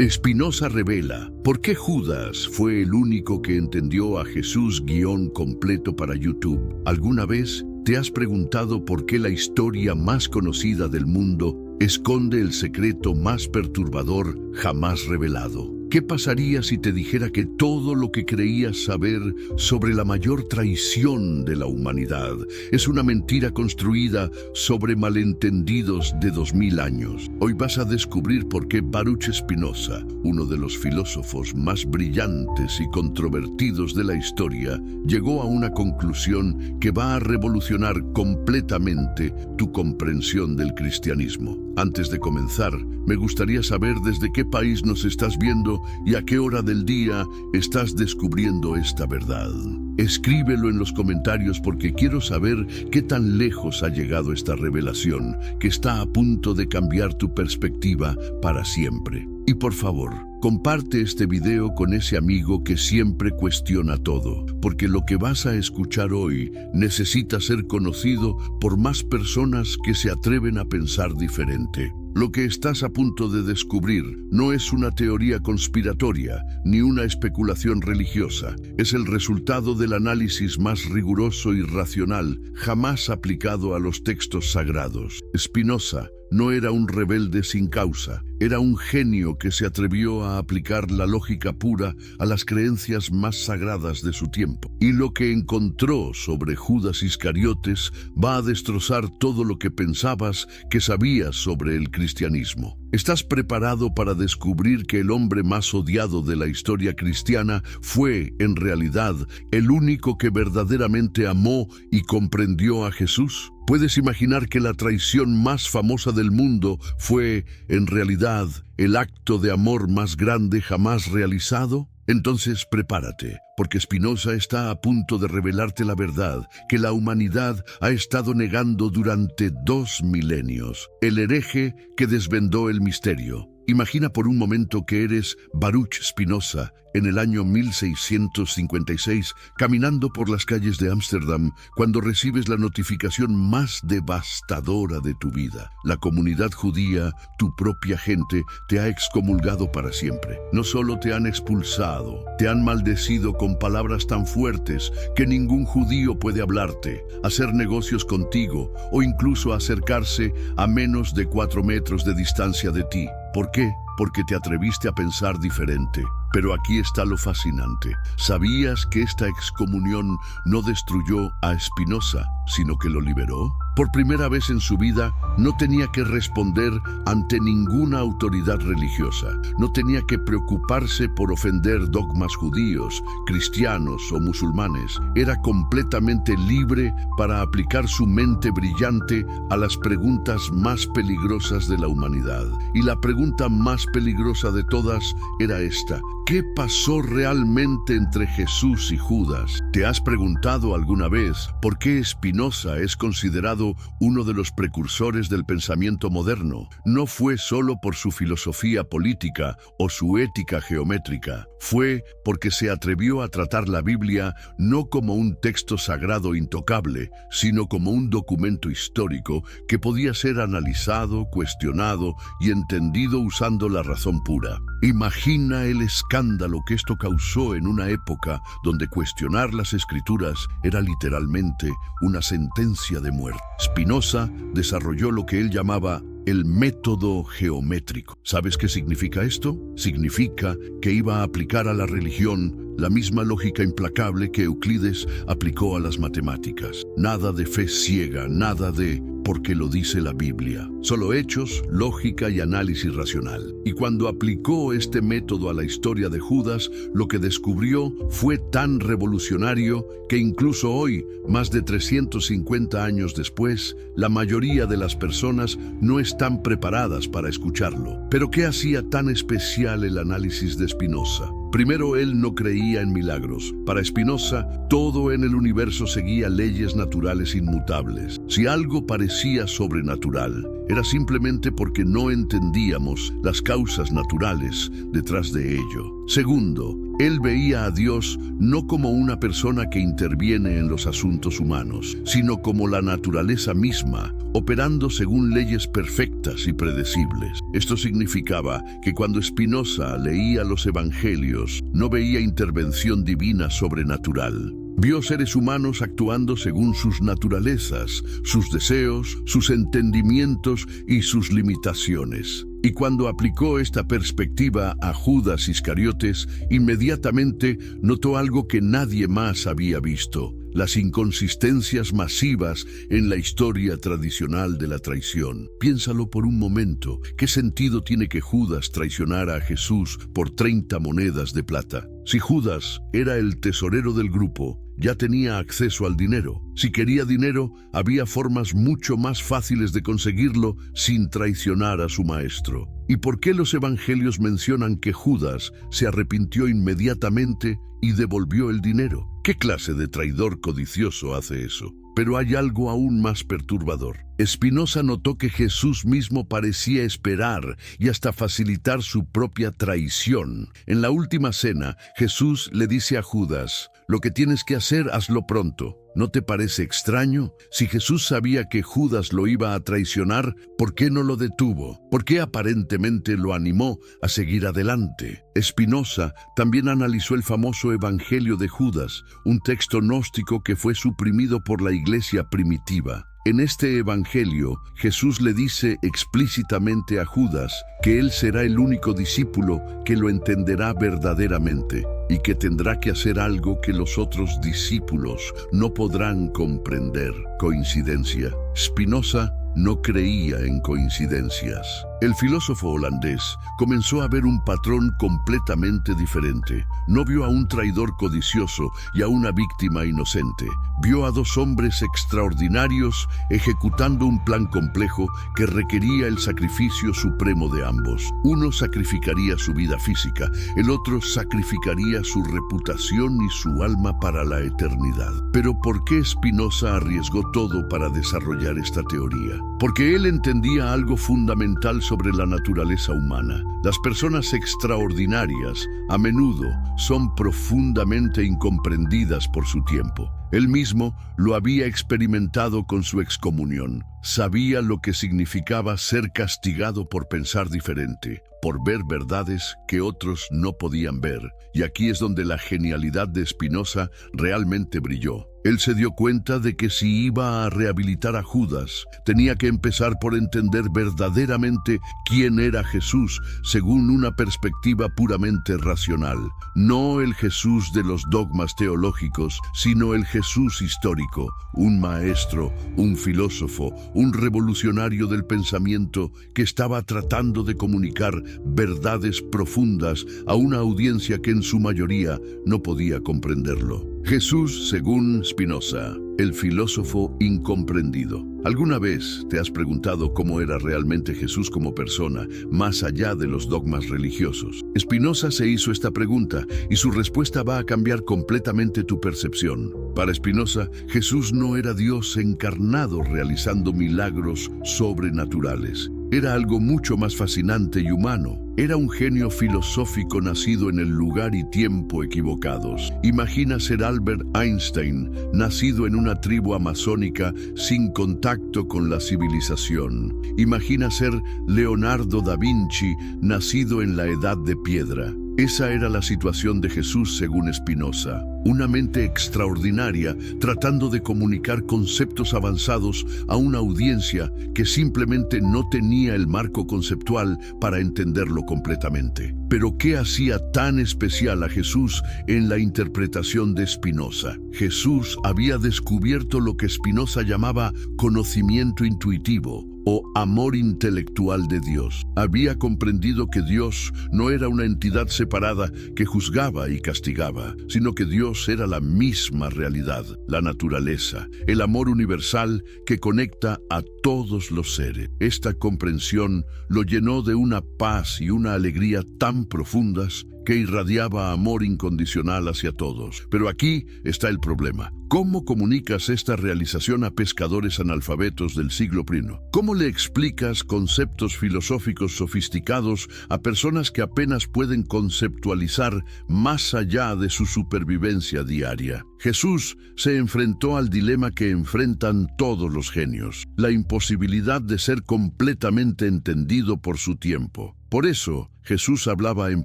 Spinoza revela por qué Judas fue el único que entendió a Jesús guión completo para YouTube. ¿Alguna vez te has preguntado por qué la historia más conocida del mundo esconde el secreto más perturbador jamás revelado? ¿Qué pasaría si te dijera que todo lo que creías saber sobre la mayor traición de la humanidad es una mentira construida sobre malentendidos de 2000 años? Hoy vas a descubrir por qué Baruch Spinoza, uno de los filósofos más brillantes y controvertidos de la historia, llegó a una conclusión que va a revolucionar completamente tu comprensión del cristianismo. Antes de comenzar, me gustaría saber desde qué país nos estás viendo y a qué hora del día estás descubriendo esta verdad. Escríbelo en los comentarios porque quiero saber qué tan lejos ha llegado esta revelación que está a punto de cambiar tu perspectiva para siempre. Y por favor, comparte este video con ese amigo que siempre cuestiona todo, porque lo que vas a escuchar hoy necesita ser conocido por más personas que se atreven a pensar diferente. Lo que estás a punto de descubrir no es una teoría conspiratoria ni una especulación religiosa. Es el resultado del análisis más riguroso y racional jamás aplicado a los textos sagrados. Spinoza no era un rebelde sin causa, era un genio que se atrevió a aplicar la lógica pura a las creencias más sagradas de su tiempo. Y lo que encontró sobre Judas Iscariotes va a destrozar todo lo que pensabas que sabías sobre el cristianismo. ¿Estás preparado para descubrir que el hombre más odiado de la historia cristiana fue, en realidad, el único que verdaderamente amó y comprendió a Jesús? ¿Puedes imaginar que la traición más famosa del mundo fue, en realidad, el acto de amor más grande jamás realizado? Entonces prepárate, porque Spinoza está a punto de revelarte la verdad que la humanidad ha estado negando durante 2 milenios. El hereje que desvendó el misterio. Imagina por un momento que eres Baruch Spinoza en el año 1656, caminando por las calles de Ámsterdam, cuando recibes la notificación más devastadora de tu vida. La comunidad judía, tu propia gente, te ha excomulgado para siempre. No solo te han expulsado, te han maldecido con palabras tan fuertes que ningún judío puede hablarte, hacer negocios contigo o incluso acercarse a menos de 4 metros de distancia de ti. ¿Por qué? Porque te atreviste a pensar diferente. Pero aquí está lo fascinante. ¿Sabías que esta excomunión no destruyó a Spinoza, sino que lo liberó? Por primera vez en su vida, no tenía que responder ante ninguna autoridad religiosa. No tenía que preocuparse por ofender dogmas judíos, cristianos o musulmanes. Era completamente libre para aplicar su mente brillante a las preguntas más peligrosas de la humanidad. Y la pregunta más peligrosa de todas era esta: ¿qué pasó realmente entre Jesús y Judas? ¿Te has preguntado alguna vez por qué Spinoza es considerado uno de los precursores del pensamiento moderno? No fue solo por su filosofía política o su ética geométrica. Fue porque se atrevió a tratar la Biblia no como un texto sagrado intocable, sino como un documento histórico que podía ser analizado, cuestionado y entendido usando la razón pura. Imagina el escándalo que esto causó en una época donde cuestionar las escrituras era literalmente una sentencia de muerte. Spinoza desarrolló lo que él llamaba el método geométrico. ¿Sabes qué significa esto? Significa que iba a aplicar a la religión la misma lógica implacable que Euclides aplicó a las matemáticas. Nada de fe ciega, nada de porque lo dice la Biblia. Solo hechos, lógica y análisis racional. Y cuando aplicó este método a la historia de Judas, lo que descubrió fue tan revolucionario que incluso hoy, más de 350 años después, la mayoría de las personas no están preparadas para escucharlo. ¿Pero qué hacía tan especial el análisis de Spinoza? Primero, él no creía en milagros. Para Spinoza, todo en el universo seguía leyes naturales inmutables. Si algo parecía sobrenatural, era simplemente porque no entendíamos las causas naturales detrás de ello. Segundo, él veía a Dios no como una persona que interviene en los asuntos humanos, sino como la naturaleza misma, operando según leyes perfectas y predecibles. Esto significaba que cuando Spinoza leía los evangelios, no veía intervención divina sobrenatural. Vio seres humanos actuando según sus naturalezas, sus deseos, sus entendimientos y sus limitaciones. Y cuando aplicó esta perspectiva a Judas Iscariotes, inmediatamente notó algo que nadie más había visto: las inconsistencias masivas en la historia tradicional de la traición. Piénsalo por un momento. ¿Qué sentido tiene que Judas traicionara a Jesús por 30 monedas de plata? Si Judas era el tesorero del grupo, ya tenía acceso al dinero. Si quería dinero, había formas mucho más fáciles de conseguirlo sin traicionar a su maestro. ¿Y por qué los evangelios mencionan que Judas se arrepintió inmediatamente y devolvió el dinero? ¿Qué clase de traidor codicioso hace eso? Pero hay algo aún más perturbador. Spinoza notó que Jesús mismo parecía esperar y hasta facilitar su propia traición. En la última cena, Jesús le dice a Judas: lo que tienes que hacer, hazlo pronto. ¿No te parece extraño? Si Jesús sabía que Judas lo iba a traicionar, ¿por qué no lo detuvo? ¿Por qué aparentemente lo animó a seguir adelante? Spinoza también analizó el famoso Evangelio de Judas, un texto gnóstico que fue suprimido por la iglesia primitiva. En este evangelio, Jesús le dice explícitamente a Judas que él será el único discípulo que lo entenderá verdaderamente y que tendrá que hacer algo que los otros discípulos no podrán comprender. ¿Coincidencia? Spinoza no creía en coincidencias. El filósofo holandés comenzó a ver un patrón completamente diferente. No vio a un traidor codicioso y a una víctima inocente. Vio a dos hombres extraordinarios ejecutando un plan complejo que requería el sacrificio supremo de ambos. Uno sacrificaría su vida física, el otro sacrificaría su reputación y su alma para la eternidad. Pero ¿por qué Spinoza arriesgó todo para desarrollar esta teoría? Porque él entendía algo fundamental sobre la naturaleza humana. Las personas extraordinarias a menudo son profundamente incomprendidas por su tiempo. Él mismo lo había experimentado con su excomunión. Sabía lo que significaba ser castigado por pensar diferente, por ver verdades que otros no podían ver. Y aquí es donde la genialidad de Spinoza realmente brilló. Él se dio cuenta de que si iba a rehabilitar a Judas, tenía que empezar por entender verdaderamente quién era Jesús según una perspectiva puramente racional. No el Jesús de los dogmas teológicos, sino el Jesús histórico, un maestro, un filósofo, un revolucionario del pensamiento que estaba tratando de comunicar verdades profundas a una audiencia que en su mayoría no podía comprenderlo. Jesús según Spinoza, el filósofo incomprendido. ¿Alguna vez te has preguntado cómo era realmente Jesús como persona, más allá de los dogmas religiosos? Spinoza se hizo esta pregunta y su respuesta va a cambiar completamente tu percepción. Para Spinoza, Jesús no era Dios encarnado realizando milagros sobrenaturales. Era algo mucho más fascinante y humano. Era un genio filosófico nacido en el lugar y tiempo equivocados. Imagina ser Albert Einstein, nacido en una tribu amazónica sin contacto con la civilización. Imagina ser Leonardo da Vinci, nacido en la Edad de Piedra. Esa era la situación de Jesús según Spinoza. Una mente extraordinaria tratando de comunicar conceptos avanzados a una audiencia que simplemente no tenía el marco conceptual para entenderlo completamente. Pero ¿qué hacía tan especial a Jesús en la interpretación de Spinoza? Jesús había descubierto lo que Spinoza llamaba conocimiento intuitivo o amor intelectual de Dios. Había comprendido que Dios no era una entidad separada que juzgaba y castigaba, sino que Dios era la misma realidad, la naturaleza, el amor universal que conecta a todos los seres. Esta comprensión lo llenó de una paz y una alegría tan profundas que irradiaba amor incondicional hacia todos. Pero aquí está el problema. ¿Cómo comunicas esta realización a pescadores analfabetos del siglo I? ¿Cómo le explicas conceptos filosóficos sofisticados a personas que apenas pueden conceptualizar más allá de su supervivencia diaria? Jesús se enfrentó al dilema que enfrentan todos los genios, la imposibilidad de ser completamente entendido por su tiempo. Por eso, Jesús hablaba en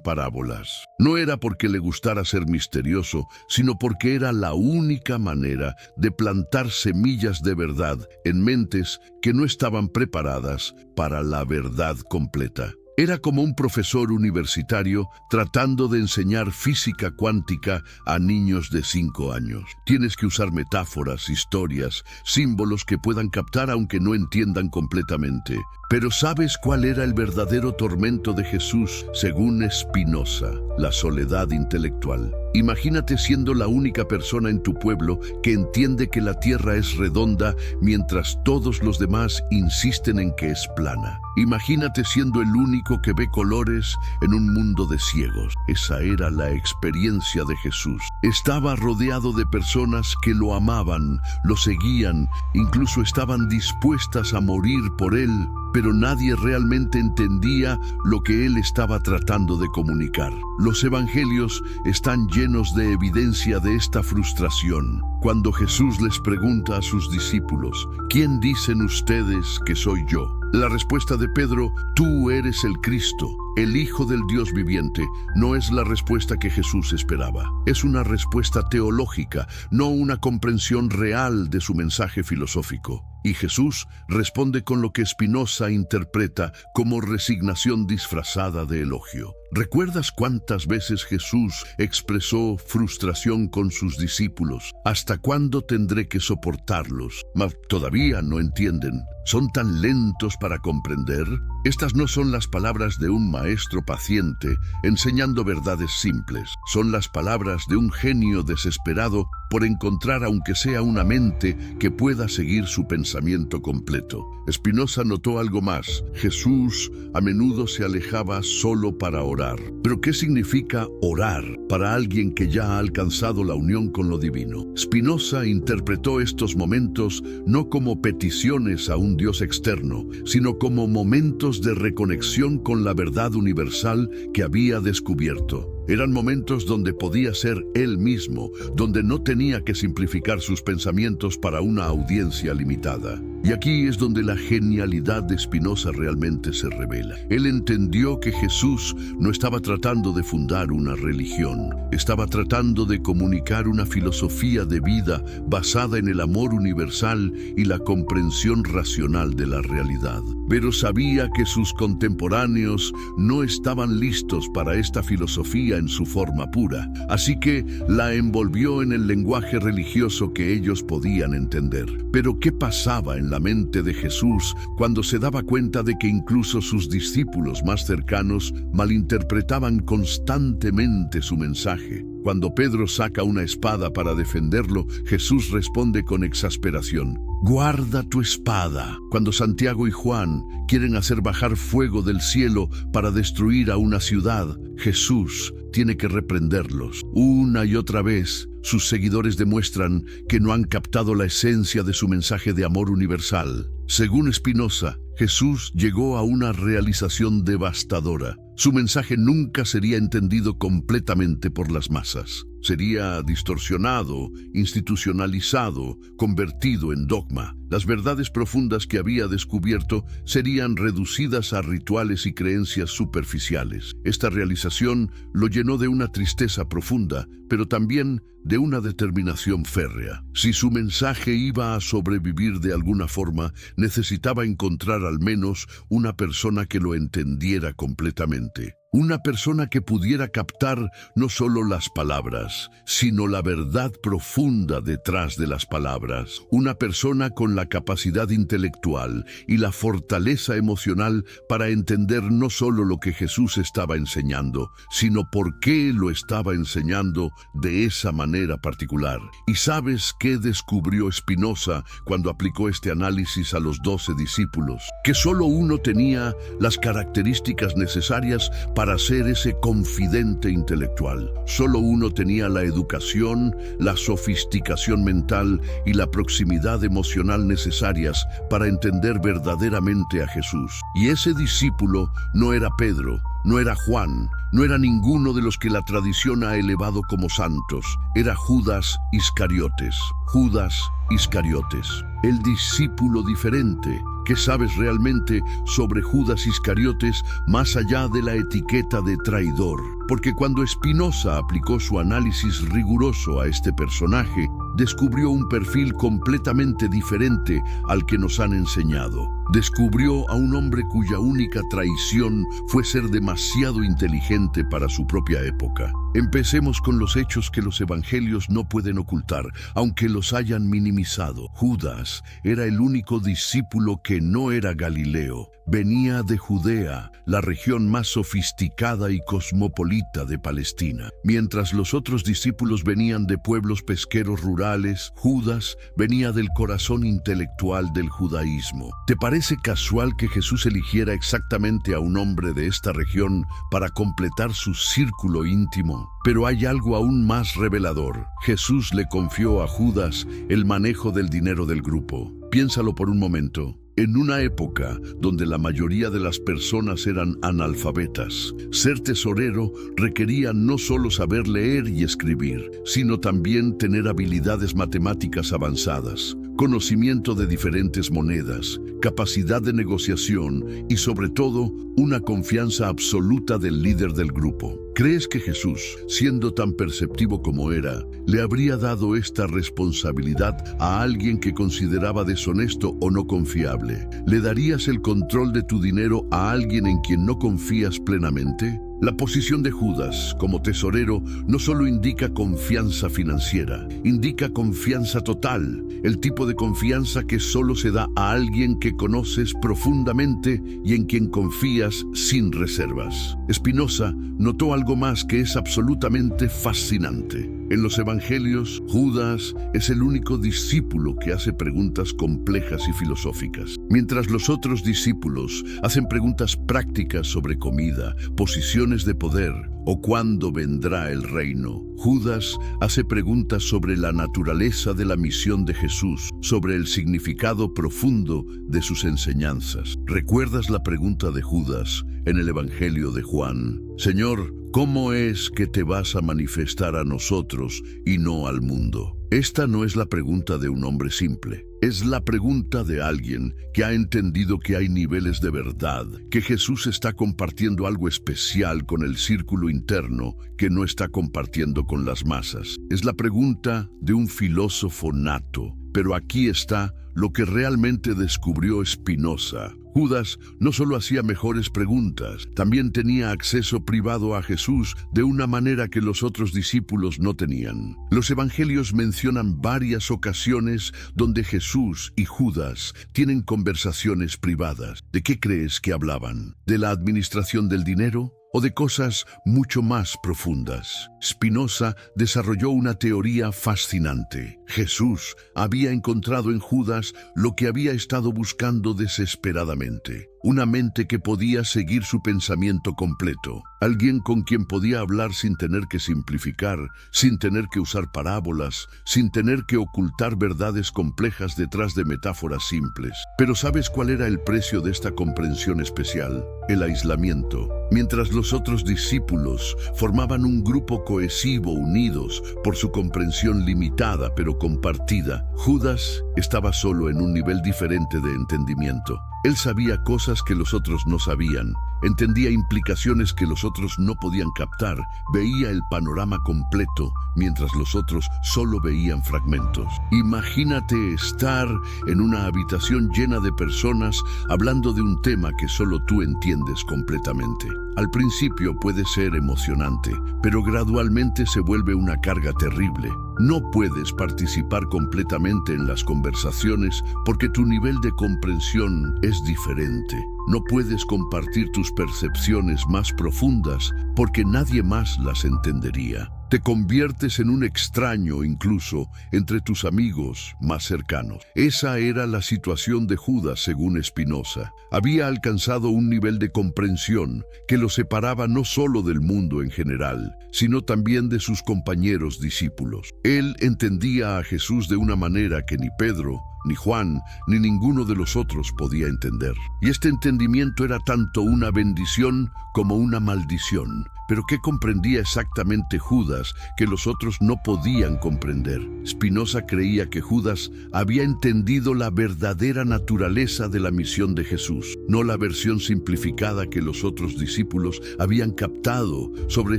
parábolas. No era porque le gustara ser misterioso, sino porque era la única manera de plantar semillas de verdad en mentes que no estaban preparadas para la verdad completa. Era como un profesor universitario tratando de enseñar física cuántica a niños de 5 años. Tienes que usar metáforas, historias, símbolos que puedan captar aunque no entiendan completamente. Pero ¿sabes cuál era el verdadero tormento de Jesús? Según Spinoza, la soledad intelectual. Imagínate siendo la única persona en tu pueblo que entiende que la tierra es redonda mientras todos los demás insisten en que es plana. Imagínate siendo el único que ve colores en un mundo de ciegos. Esa era la experiencia de Jesús. Estaba rodeado de personas que lo amaban, lo seguían, incluso estaban dispuestas a morir por él, pero nadie realmente entendía lo que él estaba tratando de comunicar. Los evangelios están llenos de evidencia de esta frustración. Cuando Jesús les pregunta a sus discípulos, ¿quién dicen ustedes que soy yo? La respuesta de Pedro, tú eres el Cristo, el Hijo del Dios viviente, no es la respuesta que Jesús esperaba. Es una respuesta teológica, no una comprensión real de su mensaje filosófico. Y Jesús responde con lo que Spinoza interpreta como resignación disfrazada de elogio. ¿Recuerdas cuántas veces Jesús expresó frustración con sus discípulos? ¿Hasta cuándo tendré que soportarlos? Mas todavía no entienden. ¿Son tan lentos para comprender? Estas no son las palabras de un maestro paciente enseñando verdades simples. Son las palabras de un genio desesperado por encontrar aunque sea una mente que pueda seguir su pensamiento completo. Spinoza notó algo más. Jesús a menudo se alejaba solo para orar. ¿Pero qué significa orar para alguien que ya ha alcanzado la unión con lo divino? Spinoza interpretó estos momentos no como peticiones a un Dios externo, sino como momentos de reconexión con la verdad universal que había descubierto. Eran momentos donde podía ser él mismo, donde no tenía que simplificar sus pensamientos para una audiencia limitada. Y aquí es donde la genialidad de Spinoza realmente se revela. Él entendió que Jesús no estaba tratando de fundar una religión, estaba tratando de comunicar una filosofía de vida basada en el amor universal y la comprensión racional de la realidad. Pero sabía que sus contemporáneos no estaban listos para esta filosofía en su forma pura, así que la envolvió en el lenguaje religioso que ellos podían entender. Pero ¿qué pasaba en la mente de Jesús cuando se daba cuenta de que incluso sus discípulos más cercanos malinterpretaban constantemente su mensaje? Cuando Pedro saca una espada para defenderlo, Jesús responde con exasperación: guarda tu espada. Cuando Santiago y Juan quieren hacer bajar fuego del cielo para destruir a una ciudad, Jesús tiene que reprenderlos. Una y otra vez, sus seguidores demuestran que no han captado la esencia de su mensaje de amor universal. Según Spinoza, Jesús llegó a una realización devastadora. Su mensaje nunca sería entendido completamente por las masas. Sería distorsionado, institucionalizado, convertido en dogma. Las verdades profundas que había descubierto serían reducidas a rituales y creencias superficiales. Esta realización lo llenó de una tristeza profunda, pero también de una determinación férrea. Si su mensaje iba a sobrevivir de alguna forma, necesitaba encontrar al menos una persona que lo entendiera completamente. Una persona que pudiera captar no solo las palabras, sino la verdad profunda detrás de las palabras. Una persona con la capacidad intelectual y la fortaleza emocional para entender no solo lo que Jesús estaba enseñando, sino por qué lo estaba enseñando de esa manera particular. ¿Y sabes qué descubrió Spinoza cuando aplicó este análisis a los 12 discípulos? Que solo uno tenía las características necesarias para ser ese confidente intelectual. Solo uno tenía la educación, la sofisticación mental y la proximidad emocional necesarias para entender verdaderamente a Jesús. Y ese discípulo no era Pedro, no era Juan, no era ninguno de los que la tradición ha elevado como santos. Era Judas Iscariotes. Judas Iscariotes, el discípulo diferente. ¿Qué sabes realmente sobre Judas Iscariotes más allá de la etiqueta de traidor? Porque cuando Spinoza aplicó su análisis riguroso a este personaje, descubrió un perfil completamente diferente al que nos han enseñado. Descubrió a un hombre cuya única traición fue ser demasiado inteligente para su propia época. Empecemos con los hechos que los evangelios no pueden ocultar, aunque los hayan minimizado. Judas era el único discípulo que no era galileo. Venía de Judea, la región más sofisticada y cosmopolita de Palestina. Mientras los otros discípulos venían de pueblos pesqueros rurales, Judas venía del corazón intelectual del judaísmo. ¿Te parece casual que Jesús eligiera exactamente a un hombre de esta región para completar su círculo íntimo? Pero hay algo aún más revelador. Jesús le confió a Judas el manejo del dinero del grupo. Piénsalo por un momento. En una época donde la mayoría de las personas eran analfabetas, ser tesorero requería no solo saber leer y escribir, sino también tener habilidades matemáticas avanzadas, conocimiento de diferentes monedas, capacidad de negociación y, sobre todo, una confianza absoluta del líder del grupo. ¿Crees que Jesús, siendo tan perceptivo como era, le habría dado esta responsabilidad a alguien que consideraba deshonesto o no confiable? ¿Le darías el control de tu dinero a alguien en quien no confías plenamente? La posición de Judas como tesorero no solo indica confianza financiera, indica confianza total, el tipo de confianza que solo se da a alguien que conoces profundamente y en quien confías sin reservas. Spinoza notó algo más que es absolutamente fascinante. En los evangelios, Judas es el único discípulo que hace preguntas complejas y filosóficas. Mientras los otros discípulos hacen preguntas prácticas sobre comida, posiciones de poder o cuándo vendrá el reino, Judas hace preguntas sobre la naturaleza de la misión de Jesús, sobre el significado profundo de sus enseñanzas. ¿Recuerdas la pregunta de Judas en el Evangelio de Juan? Señor, ¿cómo es que te vas a manifestar a nosotros y no al mundo? Esta no es la pregunta de un hombre simple. Es la pregunta de alguien que ha entendido que hay niveles de verdad, que Jesús está compartiendo algo especial con el círculo interno que no está compartiendo con las masas. Es la pregunta de un filósofo nato. Pero aquí está lo que realmente descubrió Spinoza. Judas no solo hacía mejores preguntas, también tenía acceso privado a Jesús de una manera que los otros discípulos no tenían. Los evangelios mencionan varias ocasiones donde Jesús y Judas tienen conversaciones privadas. ¿De qué crees que hablaban? ¿De la administración del dinero? ¿O de cosas mucho más profundas? Spinoza desarrolló una teoría fascinante. Jesús había encontrado en Judas lo que había estado buscando desesperadamente. Una mente que podía seguir su pensamiento completo. Alguien con quien podía hablar sin tener que simplificar, sin tener que usar parábolas, sin tener que ocultar verdades complejas detrás de metáforas simples. Pero ¿sabes cuál era el precio de esta comprensión especial? El aislamiento. Mientras los otros discípulos formaban un grupo cohesivo unidos por su comprensión limitada pero compartida, Judas estaba solo en un nivel diferente de entendimiento. Él sabía cosas que los otros no sabían, entendía implicaciones que los otros no podían captar, veía el panorama completo, mientras los otros solo veían fragmentos. Imagínate estar en una habitación llena de personas hablando de un tema que solo tú entiendes completamente. Al principio puede ser emocionante, pero gradualmente se vuelve una carga terrible. No puedes participar completamente en las conversaciones porque tu nivel de comprensión es diferente. No puedes compartir tus percepciones más profundas porque nadie más las entendería. Te conviertes en un extraño incluso entre tus amigos más cercanos. Esa era la situación de Judas según Spinoza. Había alcanzado un nivel de comprensión que lo separaba no solo del mundo en general, sino también de sus compañeros discípulos. Él entendía a Jesús de una manera que ni Pedro, ni Juan, ni ninguno de los otros podía entender. Y este entendimiento era tanto una bendición como una maldición. Pero ¿qué comprendía exactamente Judas que los otros no podían comprender? Spinoza creía que Judas había entendido la verdadera naturaleza de la misión de Jesús, no la versión simplificada que los otros discípulos habían captado sobre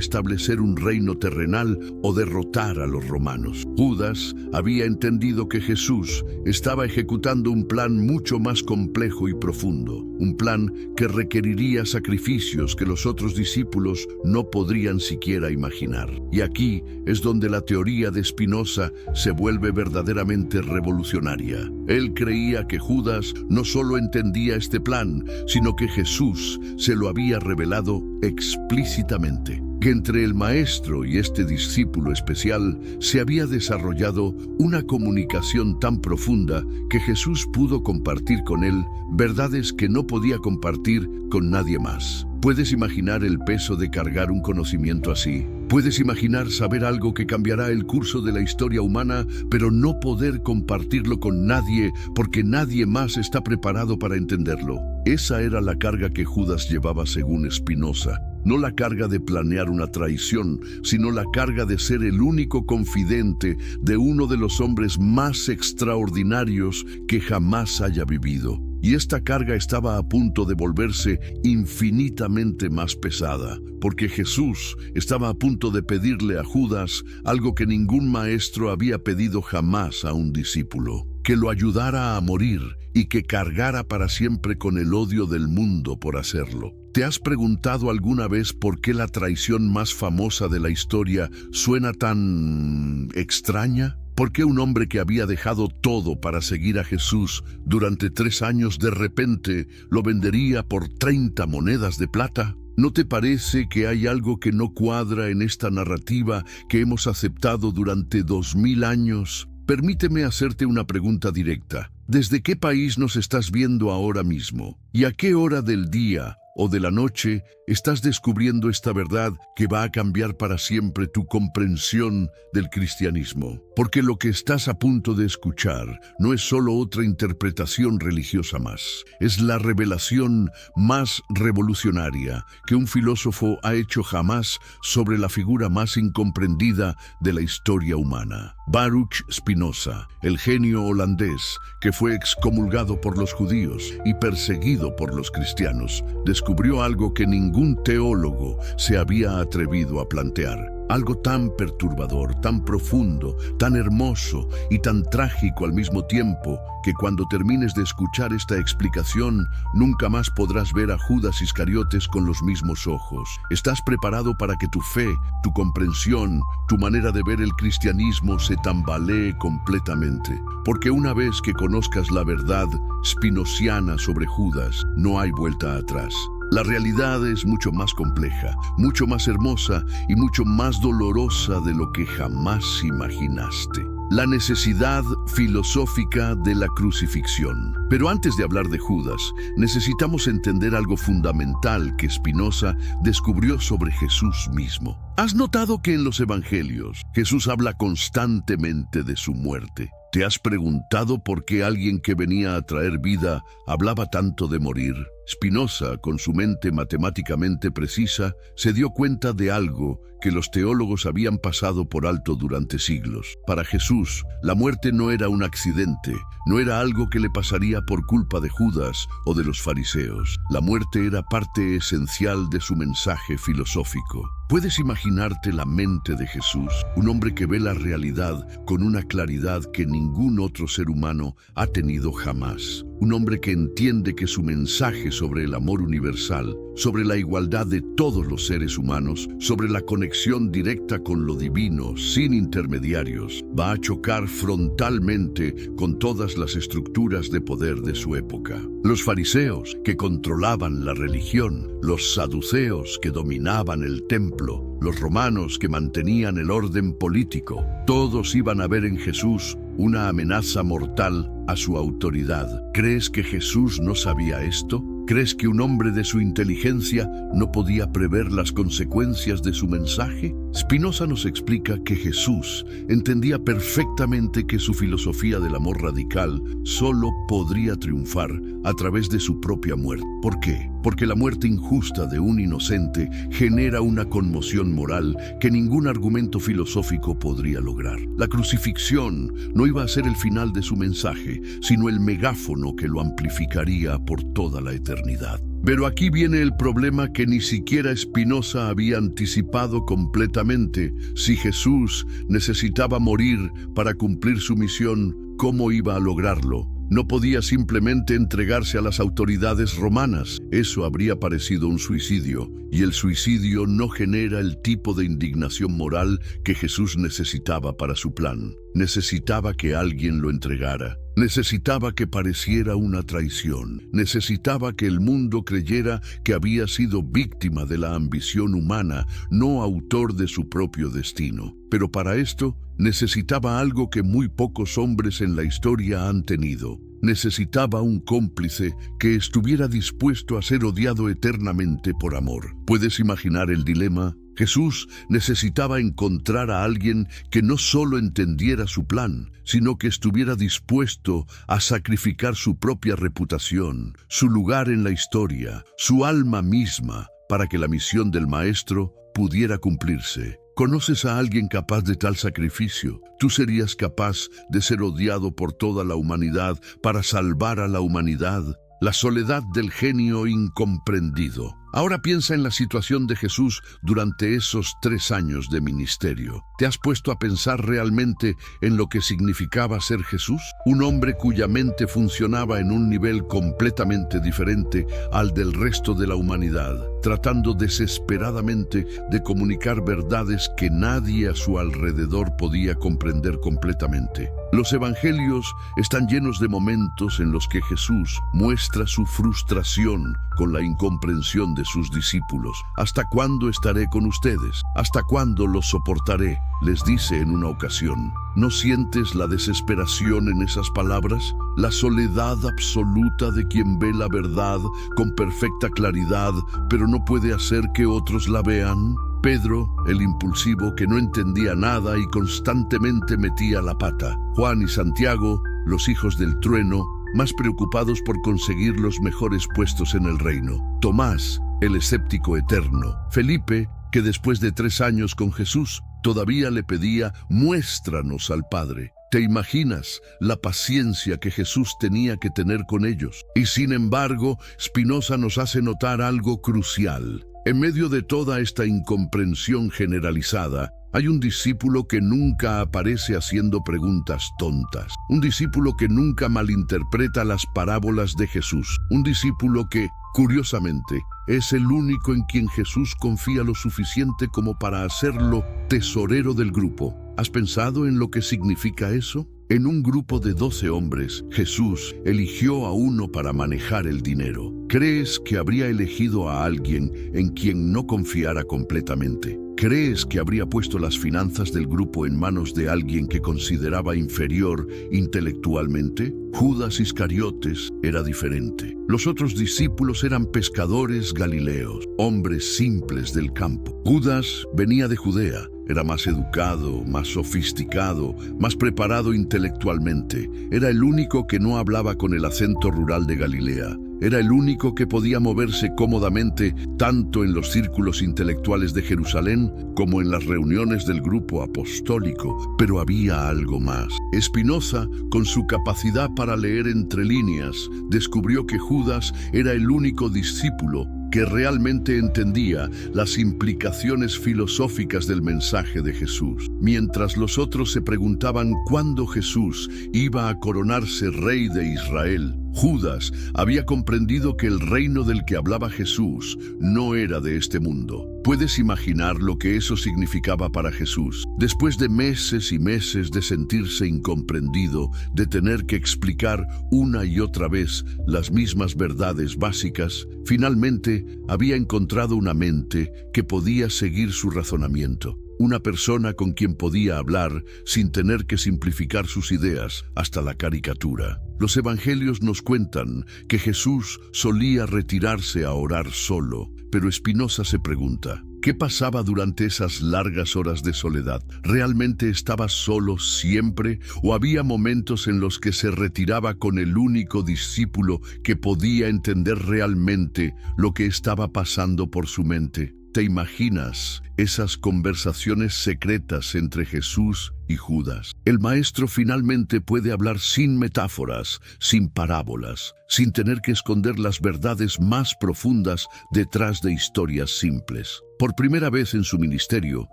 establecer un reino terrenal o derrotar a los romanos. Judas había entendido que Jesús estaba ejecutando un plan mucho más complejo y profundo, un plan que requeriría sacrificios que los otros discípulos no podrían siquiera imaginar. Y aquí es donde la teoría de Spinoza se vuelve verdaderamente revolucionaria. Él creía que Judas no solo entendía este plan, sino que Jesús se lo había revelado explícitamente. Que entre el maestro y este discípulo especial se había desarrollado una comunicación tan profunda que Jesús pudo compartir con él verdades que no podía compartir con nadie más. ¿Puedes imaginar el peso de cargar un conocimiento así? ¿Puedes imaginar saber algo que cambiará el curso de la historia humana, pero no poder compartirlo con nadie porque nadie más está preparado para entenderlo? Esa era la carga que Judas llevaba según Spinoza. No la carga de planear una traición, sino la carga de ser el único confidente de uno de los hombres más extraordinarios que jamás haya vivido. Y esta carga estaba a punto de volverse infinitamente más pesada, porque Jesús estaba a punto de pedirle a Judas algo que ningún maestro había pedido jamás a un discípulo: que lo ayudara a morir y que cargara para siempre con el odio del mundo por hacerlo. ¿Te has preguntado alguna vez por qué la traición más famosa de la historia suena tan extraña? ¿Por qué un hombre que había dejado todo para seguir a Jesús durante 3 años de repente lo vendería por 30 monedas de plata? ¿No te parece que hay algo que no cuadra en esta narrativa que hemos aceptado durante 2000 años? Permíteme hacerte una pregunta directa. ¿Desde qué país nos estás viendo ahora mismo? ¿Y a qué hora del día o de la noche estás descubriendo esta verdad que va a cambiar para siempre tu comprensión del cristianismo? Porque lo que estás a punto de escuchar no es solo otra interpretación religiosa más. Es la revelación más revolucionaria que un filósofo ha hecho jamás sobre la figura más incomprendida de la historia humana. Baruch Spinoza, el genio holandés que fue excomulgado por los judíos y perseguido por los cristianos, descubrió algo que ningún teólogo se había atrevido a plantear. Algo tan perturbador, tan profundo, tan hermoso y tan trágico al mismo tiempo, que cuando termines de escuchar esta explicación, nunca más podrás ver a Judas Iscariotes con los mismos ojos. ¿Estás preparado para que tu fe, tu comprensión, tu manera de ver el cristianismo se tambalee completamente? Porque una vez que conozcas la verdad spinociana sobre Judas, no hay vuelta atrás. La realidad es mucho más compleja, mucho más hermosa y mucho más dolorosa de lo que jamás imaginaste. La necesidad filosófica de la crucifixión. Pero antes de hablar de Judas, necesitamos entender algo fundamental que Spinoza descubrió sobre Jesús mismo. ¿Has notado que en los evangelios Jesús habla constantemente de su muerte? ¿Te has preguntado por qué alguien que venía a traer vida hablaba tanto de morir? Spinoza, con su mente matemáticamente precisa, se dio cuenta de algo que los teólogos habían pasado por alto durante siglos. Para Jesús, la muerte no era un accidente, no era algo que le pasaría por culpa de Judas o de los fariseos. La muerte era parte esencial de su mensaje filosófico. ¿Puedes imaginarte la mente de Jesús, un hombre que ve la realidad con una claridad que ningún otro ser humano ha tenido jamás? Un hombre que entiende que su mensaje sobre el amor universal, sobre la igualdad de todos los seres humanos, sobre la conexión directa con lo divino, sin intermediarios, va a chocar frontalmente con todas las estructuras de poder de su época. Los fariseos, que controlaban la religión, los saduceos, que dominaban el templo, los romanos, que mantenían el orden político, todos iban a ver en Jesús una amenaza mortal a su autoridad. ¿Crees que Jesús no sabía esto? ¿Crees que un hombre de su inteligencia no podía prever las consecuencias de su mensaje? Spinoza nos explica que Jesús entendía perfectamente que su filosofía del amor radical solo podría triunfar a través de su propia muerte. ¿Por qué? Porque la muerte injusta de un inocente genera una conmoción moral que ningún argumento filosófico podría lograr. La crucifixión no iba a ser el final de su mensaje, sino el megáfono que lo amplificaría por toda la eternidad. Pero aquí viene el problema que ni siquiera Spinoza había anticipado completamente. Si Jesús necesitaba morir para cumplir su misión, ¿cómo iba a lograrlo? No podía simplemente entregarse a las autoridades romanas. Eso habría parecido un suicidio, y el suicidio no genera el tipo de indignación moral que Jesús necesitaba para su plan. Necesitaba que alguien lo entregara. Necesitaba que pareciera una traición. Necesitaba que el mundo creyera que había sido víctima de la ambición humana, no autor de su propio destino. Pero para esto, necesitaba algo que muy pocos hombres en la historia han tenido. Necesitaba un cómplice que estuviera dispuesto a ser odiado eternamente por amor. ¿Puedes imaginar el dilema? Jesús necesitaba encontrar a alguien que no solo entendiera su plan, sino que estuviera dispuesto a sacrificar su propia reputación, su lugar en la historia, su alma misma, para que la misión del Maestro pudiera cumplirse. ¿Conoces a alguien capaz de tal sacrificio? ¿Tú serías capaz de ser odiado por toda la humanidad para salvar a la humanidad? La soledad del genio incomprendido. Ahora piensa en la situación de Jesús durante esos 3 años de ministerio. ¿Te has puesto a pensar realmente en lo que significaba ser Jesús? Un hombre cuya mente funcionaba en un nivel completamente diferente al del resto de la humanidad, tratando desesperadamente de comunicar verdades que nadie a su alrededor podía comprender completamente. Los evangelios están llenos de momentos en los que Jesús muestra su frustración con la incomprensión de sus discípulos. ¿Hasta cuándo estaré con ustedes? ¿Hasta cuándo los soportaré?, les dice en una ocasión. ¿No sientes la desesperación en esas palabras? La soledad absoluta de quien ve la verdad con perfecta claridad, pero no puede hacer que otros la vean. Pedro, el impulsivo que no entendía nada y constantemente metía la pata. Juan y Santiago, los hijos del trueno, más preocupados por conseguir los mejores puestos en el reino. Tomás, el escéptico eterno. Felipe, que después de 3 años con Jesús, todavía le pedía: muéstranos al Padre. ¿Te imaginas la paciencia que Jesús tenía que tener con ellos? Y sin embargo, Spinoza nos hace notar algo crucial. En medio de toda esta incomprensión generalizada, hay un discípulo que nunca aparece haciendo preguntas tontas. Un discípulo que nunca malinterpreta las parábolas de Jesús. Un discípulo que, curiosamente, es el único en quien Jesús confía lo suficiente como para hacerlo tesorero del grupo. ¿Has pensado en lo que significa eso? En un grupo de 12 hombres, Jesús eligió a uno para manejar el dinero. ¿Crees que habría elegido a alguien en quien no confiara completamente? ¿Crees que habría puesto las finanzas del grupo en manos de alguien que consideraba inferior intelectualmente? Judas Iscariotes era diferente. Los otros discípulos eran pescadores galileos, hombres simples del campo. Judas venía de Judea. Era más educado, más sofisticado, más preparado intelectualmente. Era el único que no hablaba con el acento rural de Galilea. Era el único que podía moverse cómodamente tanto en los círculos intelectuales de Jerusalén como en las reuniones del grupo apostólico. Pero había algo más. Spinoza, con su capacidad para leer entre líneas, descubrió que Judas era el único discípulo que realmente entendía las implicaciones filosóficas del mensaje de Jesús. Mientras los otros se preguntaban cuándo Jesús iba a coronarse rey de Israel, Judas había comprendido que el reino del que hablaba Jesús no era de este mundo. ¿Puedes imaginar lo que eso significaba para Jesús? Después de meses y meses de sentirse incomprendido, de tener que explicar una y otra vez las mismas verdades básicas, finalmente había encontrado una mente que podía seguir su razonamiento. Una persona con quien podía hablar sin tener que simplificar sus ideas hasta la caricatura. Los evangelios nos cuentan que Jesús solía retirarse a orar solo, pero Spinoza se pregunta, ¿qué pasaba durante esas largas horas de soledad? ¿Realmente estaba solo siempre o había momentos en los que se retiraba con el único discípulo que podía entender realmente lo que estaba pasando por su mente? ¿Te imaginas esas conversaciones secretas entre Jesús y Judas? El maestro finalmente puede hablar sin metáforas, sin parábolas, sin tener que esconder las verdades más profundas detrás de historias simples. Por primera vez en su ministerio,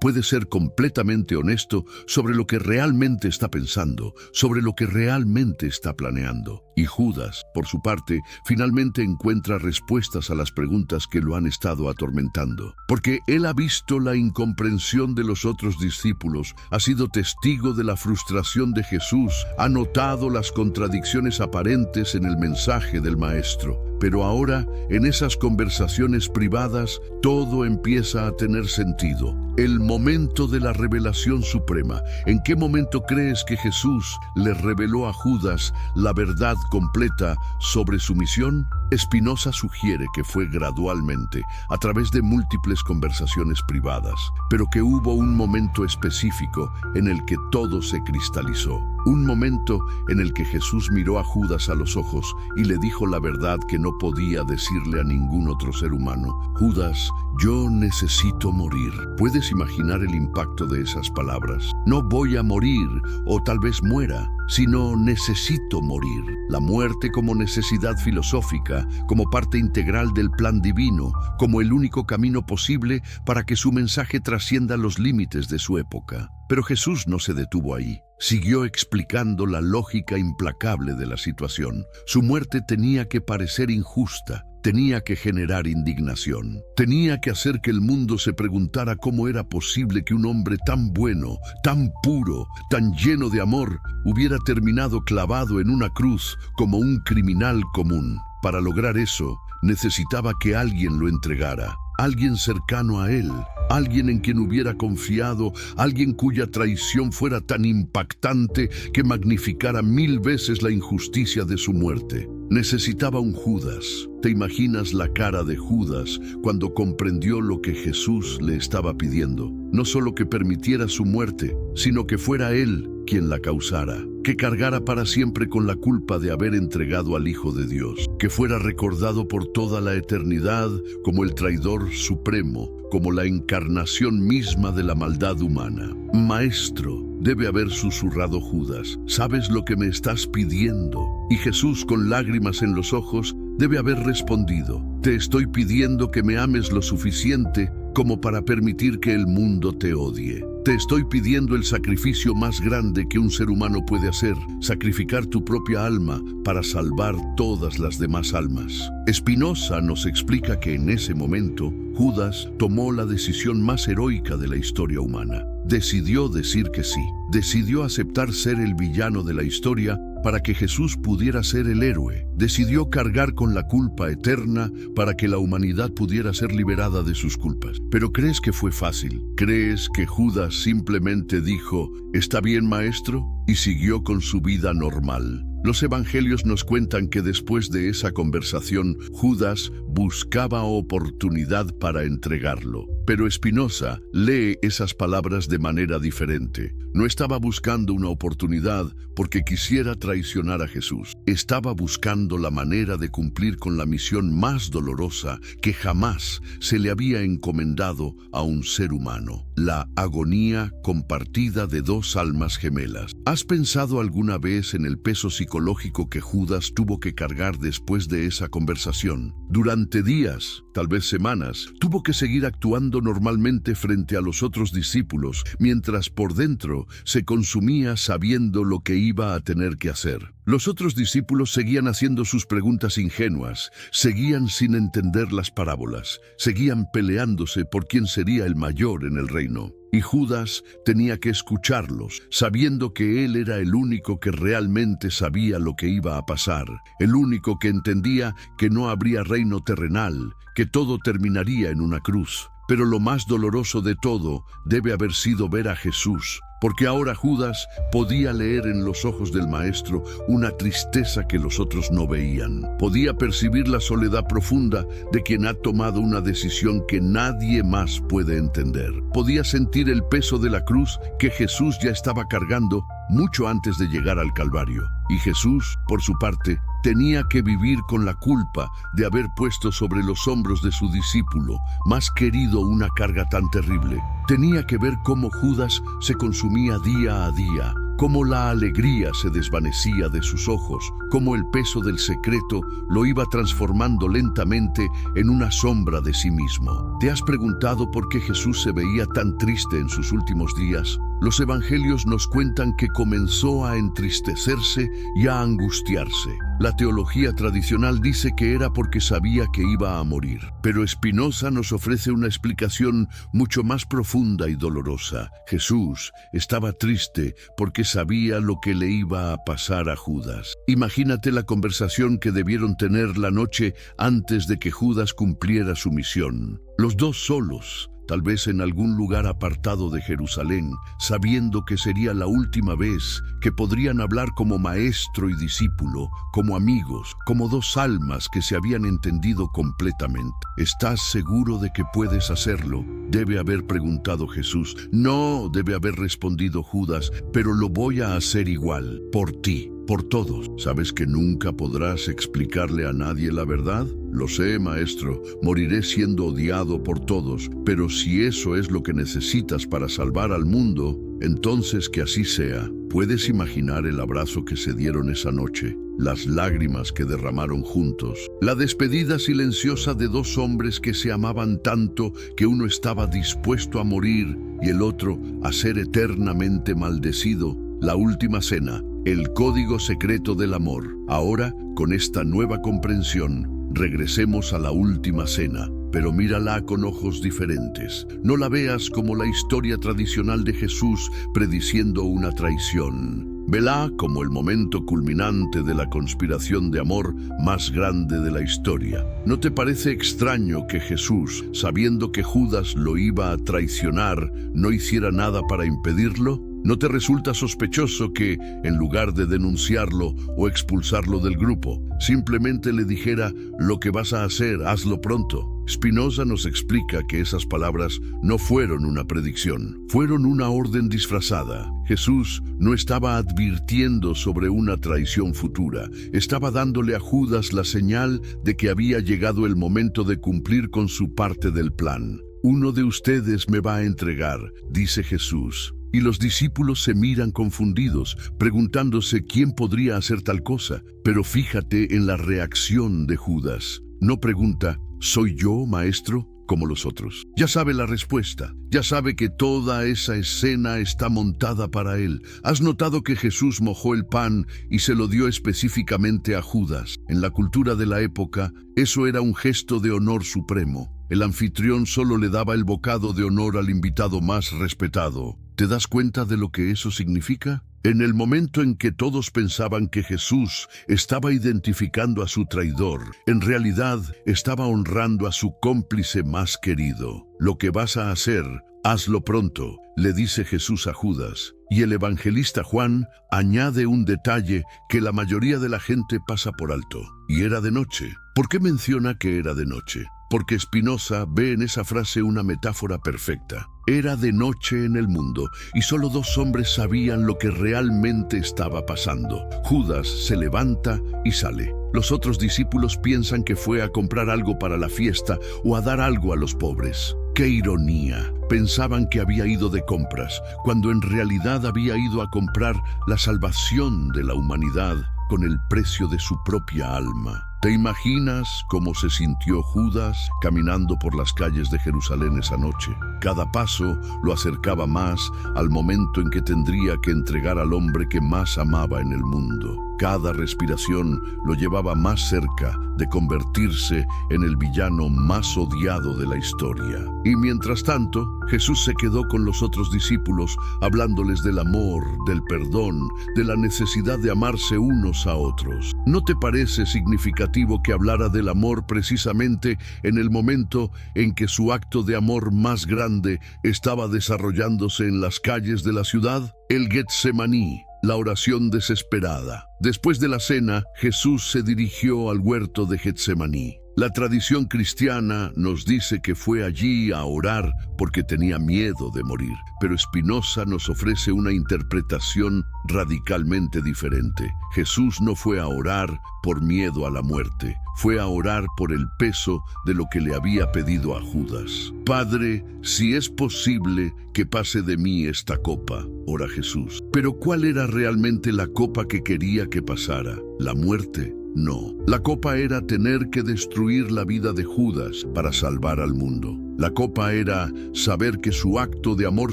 puede ser completamente honesto sobre lo que realmente está pensando, sobre lo que realmente está planeando. Y Judas, por su parte, finalmente encuentra respuestas a las preguntas que lo han estado atormentando. Porque él ha visto la incomprensión de los otros discípulos, ha sido testigo de la frustración de Jesús, ha notado las contradicciones aparentes en el mensaje del Maestro. Pero ahora, en esas conversaciones privadas, todo empieza a tener sentido. El momento de la revelación suprema. ¿En qué momento crees que Jesús le reveló a Judas la verdad completa sobre su misión? Spinoza sugiere que fue gradualmente, a través de múltiples conversaciones privadas, pero que hubo un momento específico en el que todo se cristalizó. Un momento en el que Jesús miró a Judas a los ojos y le dijo la verdad que no podía decirle a ningún otro ser humano. Judas, yo necesito morir. ¿Puedes imaginar el impacto de esas palabras? No voy a morir, o tal vez muera, sino necesito morir. La muerte como necesidad filosófica, como parte integral del plan divino, como el único camino posible para que su mensaje trascienda los límites de su época. Pero Jesús no se detuvo ahí. Siguió explicando la lógica implacable de la situación. Su muerte tenía que parecer injusta, tenía que generar indignación, tenía que hacer que el mundo se preguntara cómo era posible que un hombre tan bueno, tan puro, tan lleno de amor, hubiera terminado clavado en una cruz como un criminal común. Para lograr eso, necesitaba que alguien lo entregara, alguien cercano a él, alguien en quien hubiera confiado, alguien cuya traición fuera tan impactante que magnificara 1000 veces la injusticia de su muerte. Necesitaba un Judas. ¿Te imaginas la cara de Judas cuando comprendió lo que Jesús le estaba pidiendo? No solo que permitiera su muerte, sino que fuera él quien la causara, que cargara para siempre con la culpa de haber entregado al Hijo de Dios, que fuera recordado por toda la eternidad como el traidor supremo, como la encarnación misma de la maldad humana. Maestro, debe haber susurrado Judas, ¿sabes lo que me estás pidiendo? Y Jesús, con lágrimas en los ojos, debe haber respondido, te estoy pidiendo que me ames lo suficiente como para permitir que el mundo te odie. Te estoy pidiendo el sacrificio más grande que un ser humano puede hacer, sacrificar tu propia alma para salvar todas las demás almas. Spinoza nos explica que en ese momento, Judas tomó la decisión más heroica de la historia humana. Decidió decir que sí, decidió aceptar ser el villano de la historia para que Jesús pudiera ser el héroe. Decidió cargar con la culpa eterna para que la humanidad pudiera ser liberada de sus culpas. Pero ¿crees que fue fácil? ¿Crees que Judas simplemente dijo, «Está bien, maestro», y siguió con su vida normal? Los evangelios nos cuentan que después de esa conversación, Judas buscaba oportunidad para entregarlo. Pero Spinoza lee esas palabras de manera diferente. No estaba buscando una oportunidad porque quisiera traicionar a Jesús. Estaba buscando la manera de cumplir con la misión más dolorosa que jamás se le había encomendado a un ser humano: la agonía compartida de dos almas gemelas. ¿Has pensado alguna vez en el peso psicológico que Judas tuvo que cargar después de esa conversación? Durante días, tal vez semanas, tuvo que seguir actuando actuando normalmente frente a los otros discípulos, mientras por dentro se consumía sabiendo lo que iba a tener que hacer. Los otros discípulos seguían haciendo sus preguntas ingenuas, seguían sin entender las parábolas, seguían peleándose por quién sería el mayor en el reino. Y Judas tenía que escucharlos, sabiendo que él era el único que realmente sabía lo que iba a pasar, el único que entendía que no habría reino terrenal, que todo terminaría en una cruz. Pero lo más doloroso de todo debe haber sido ver a Jesús, porque ahora Judas podía leer en los ojos del Maestro una tristeza que los otros no veían. Podía percibir la soledad profunda de quien ha tomado una decisión que nadie más puede entender. Podía sentir el peso de la cruz que Jesús ya estaba cargando mucho antes de llegar al Calvario. Y Jesús, por su parte, tenía que vivir con la culpa de haber puesto sobre los hombros de su discípulo más querido una carga tan terrible. Tenía que ver cómo Judas se consumía día a día, cómo la alegría se desvanecía de sus ojos, cómo el peso del secreto lo iba transformando lentamente en una sombra de sí mismo. ¿Te has preguntado por qué Jesús se veía tan triste en sus últimos días? Los evangelios nos cuentan que comenzó a entristecerse y a angustiarse. La teología tradicional dice que era porque sabía que iba a morir. Pero Spinoza nos ofrece una explicación mucho más profunda y dolorosa. Jesús estaba triste porque sabía lo que le iba a pasar a Judas. Imagínate la conversación que debieron tener la noche antes de que Judas cumpliera su misión. Los dos solos, tal vez en algún lugar apartado de Jerusalén, sabiendo que sería la última vez que podrían hablar como maestro y discípulo, como amigos, como dos almas que se habían entendido completamente. ¿Estás seguro de que puedes hacerlo?, debe haber preguntado Jesús. No, debe haber respondido Judas, pero lo voy a hacer igual, por ti, por todos. ¿Sabes que nunca podrás explicarle a nadie la verdad? Lo sé, maestro, moriré siendo odiado por todos, pero si eso es lo que necesitas para salvar al mundo, entonces que así sea. ¿Puedes imaginar el abrazo que se dieron esa noche? Las lágrimas que derramaron juntos, la despedida silenciosa de dos hombres que se amaban tanto que uno estaba dispuesto a morir y el otro a ser eternamente maldecido. La última cena, el código secreto del amor. Ahora, con esta nueva comprensión, regresemos a la última cena, pero mírala con ojos diferentes. No la veas como la historia tradicional de Jesús prediciendo una traición. Vela como el momento culminante de la conspiración de amor más grande de la historia. ¿No te parece extraño que Jesús, sabiendo que Judas lo iba a traicionar, no hiciera nada para impedirlo? ¿No te resulta sospechoso que, en lugar de denunciarlo o expulsarlo del grupo, simplemente le dijera: lo que vas a hacer, hazlo pronto? Spinoza nos explica que esas palabras no fueron una predicción, fueron una orden disfrazada. Jesús no estaba advirtiendo sobre una traición futura, estaba dándole a Judas la señal de que había llegado el momento de cumplir con su parte del plan. Uno de ustedes me va a entregar, dice Jesús. Y los discípulos se miran confundidos, preguntándose quién podría hacer tal cosa. Pero fíjate en la reacción de Judas. No pregunta: ¿soy yo, maestro?, como los otros. Ya sabe la respuesta. Ya sabe que toda esa escena está montada para él. ¿Has notado que Jesús mojó el pan y se lo dio específicamente a Judas? En la cultura de la época, eso era un gesto de honor supremo. El anfitrión solo le daba el bocado de honor al invitado más respetado. ¿Te das cuenta de lo que eso significa? En el momento en que todos pensaban que Jesús estaba identificando a su traidor, en realidad estaba honrando a su cómplice más querido. Lo que vas a hacer, hazlo pronto, le dice Jesús a Judas. Y el evangelista Juan añade un detalle que la mayoría de la gente pasa por alto. Y era de noche. ¿Por qué menciona que era de noche? Porque Spinoza ve en esa frase una metáfora perfecta. Era de noche en el mundo y solo dos hombres sabían lo que realmente estaba pasando. Judas se levanta y sale. Los otros discípulos piensan que fue a comprar algo para la fiesta o a dar algo a los pobres. ¡Qué ironía! Pensaban que había ido de compras, cuando en realidad había ido a comprar la salvación de la humanidad con el precio de su propia alma. ¿Te imaginas cómo se sintió Judas caminando por las calles de Jerusalén esa noche? Cada paso lo acercaba más al momento en que tendría que entregar al hombre que más amaba en el mundo. Cada respiración lo llevaba más cerca de convertirse en el villano más odiado de la historia. Y mientras tanto, Jesús se quedó con los otros discípulos, hablándoles del amor, del perdón, de la necesidad de amarse unos a otros. ¿No te parece significativo que hablara del amor precisamente en el momento en que su acto de amor más grande estaba desarrollándose en las calles de la ciudad? El Getsemaní, la oración desesperada. Después de la cena, Jesús se dirigió al huerto de Getsemaní. La tradición cristiana nos dice que fue allí a orar porque tenía miedo de morir, pero Spinoza nos ofrece una interpretación radicalmente diferente. Jesús no fue a orar por miedo a la muerte, fue a orar por el peso de lo que le había pedido a Judas. Padre, si es posible que pase de mí esta copa, ora Jesús. Pero ¿cuál era realmente la copa que quería que pasara? ¿La muerte? No. La copa era tener que destruir la vida de Judas para salvar al mundo. La copa era saber que su acto de amor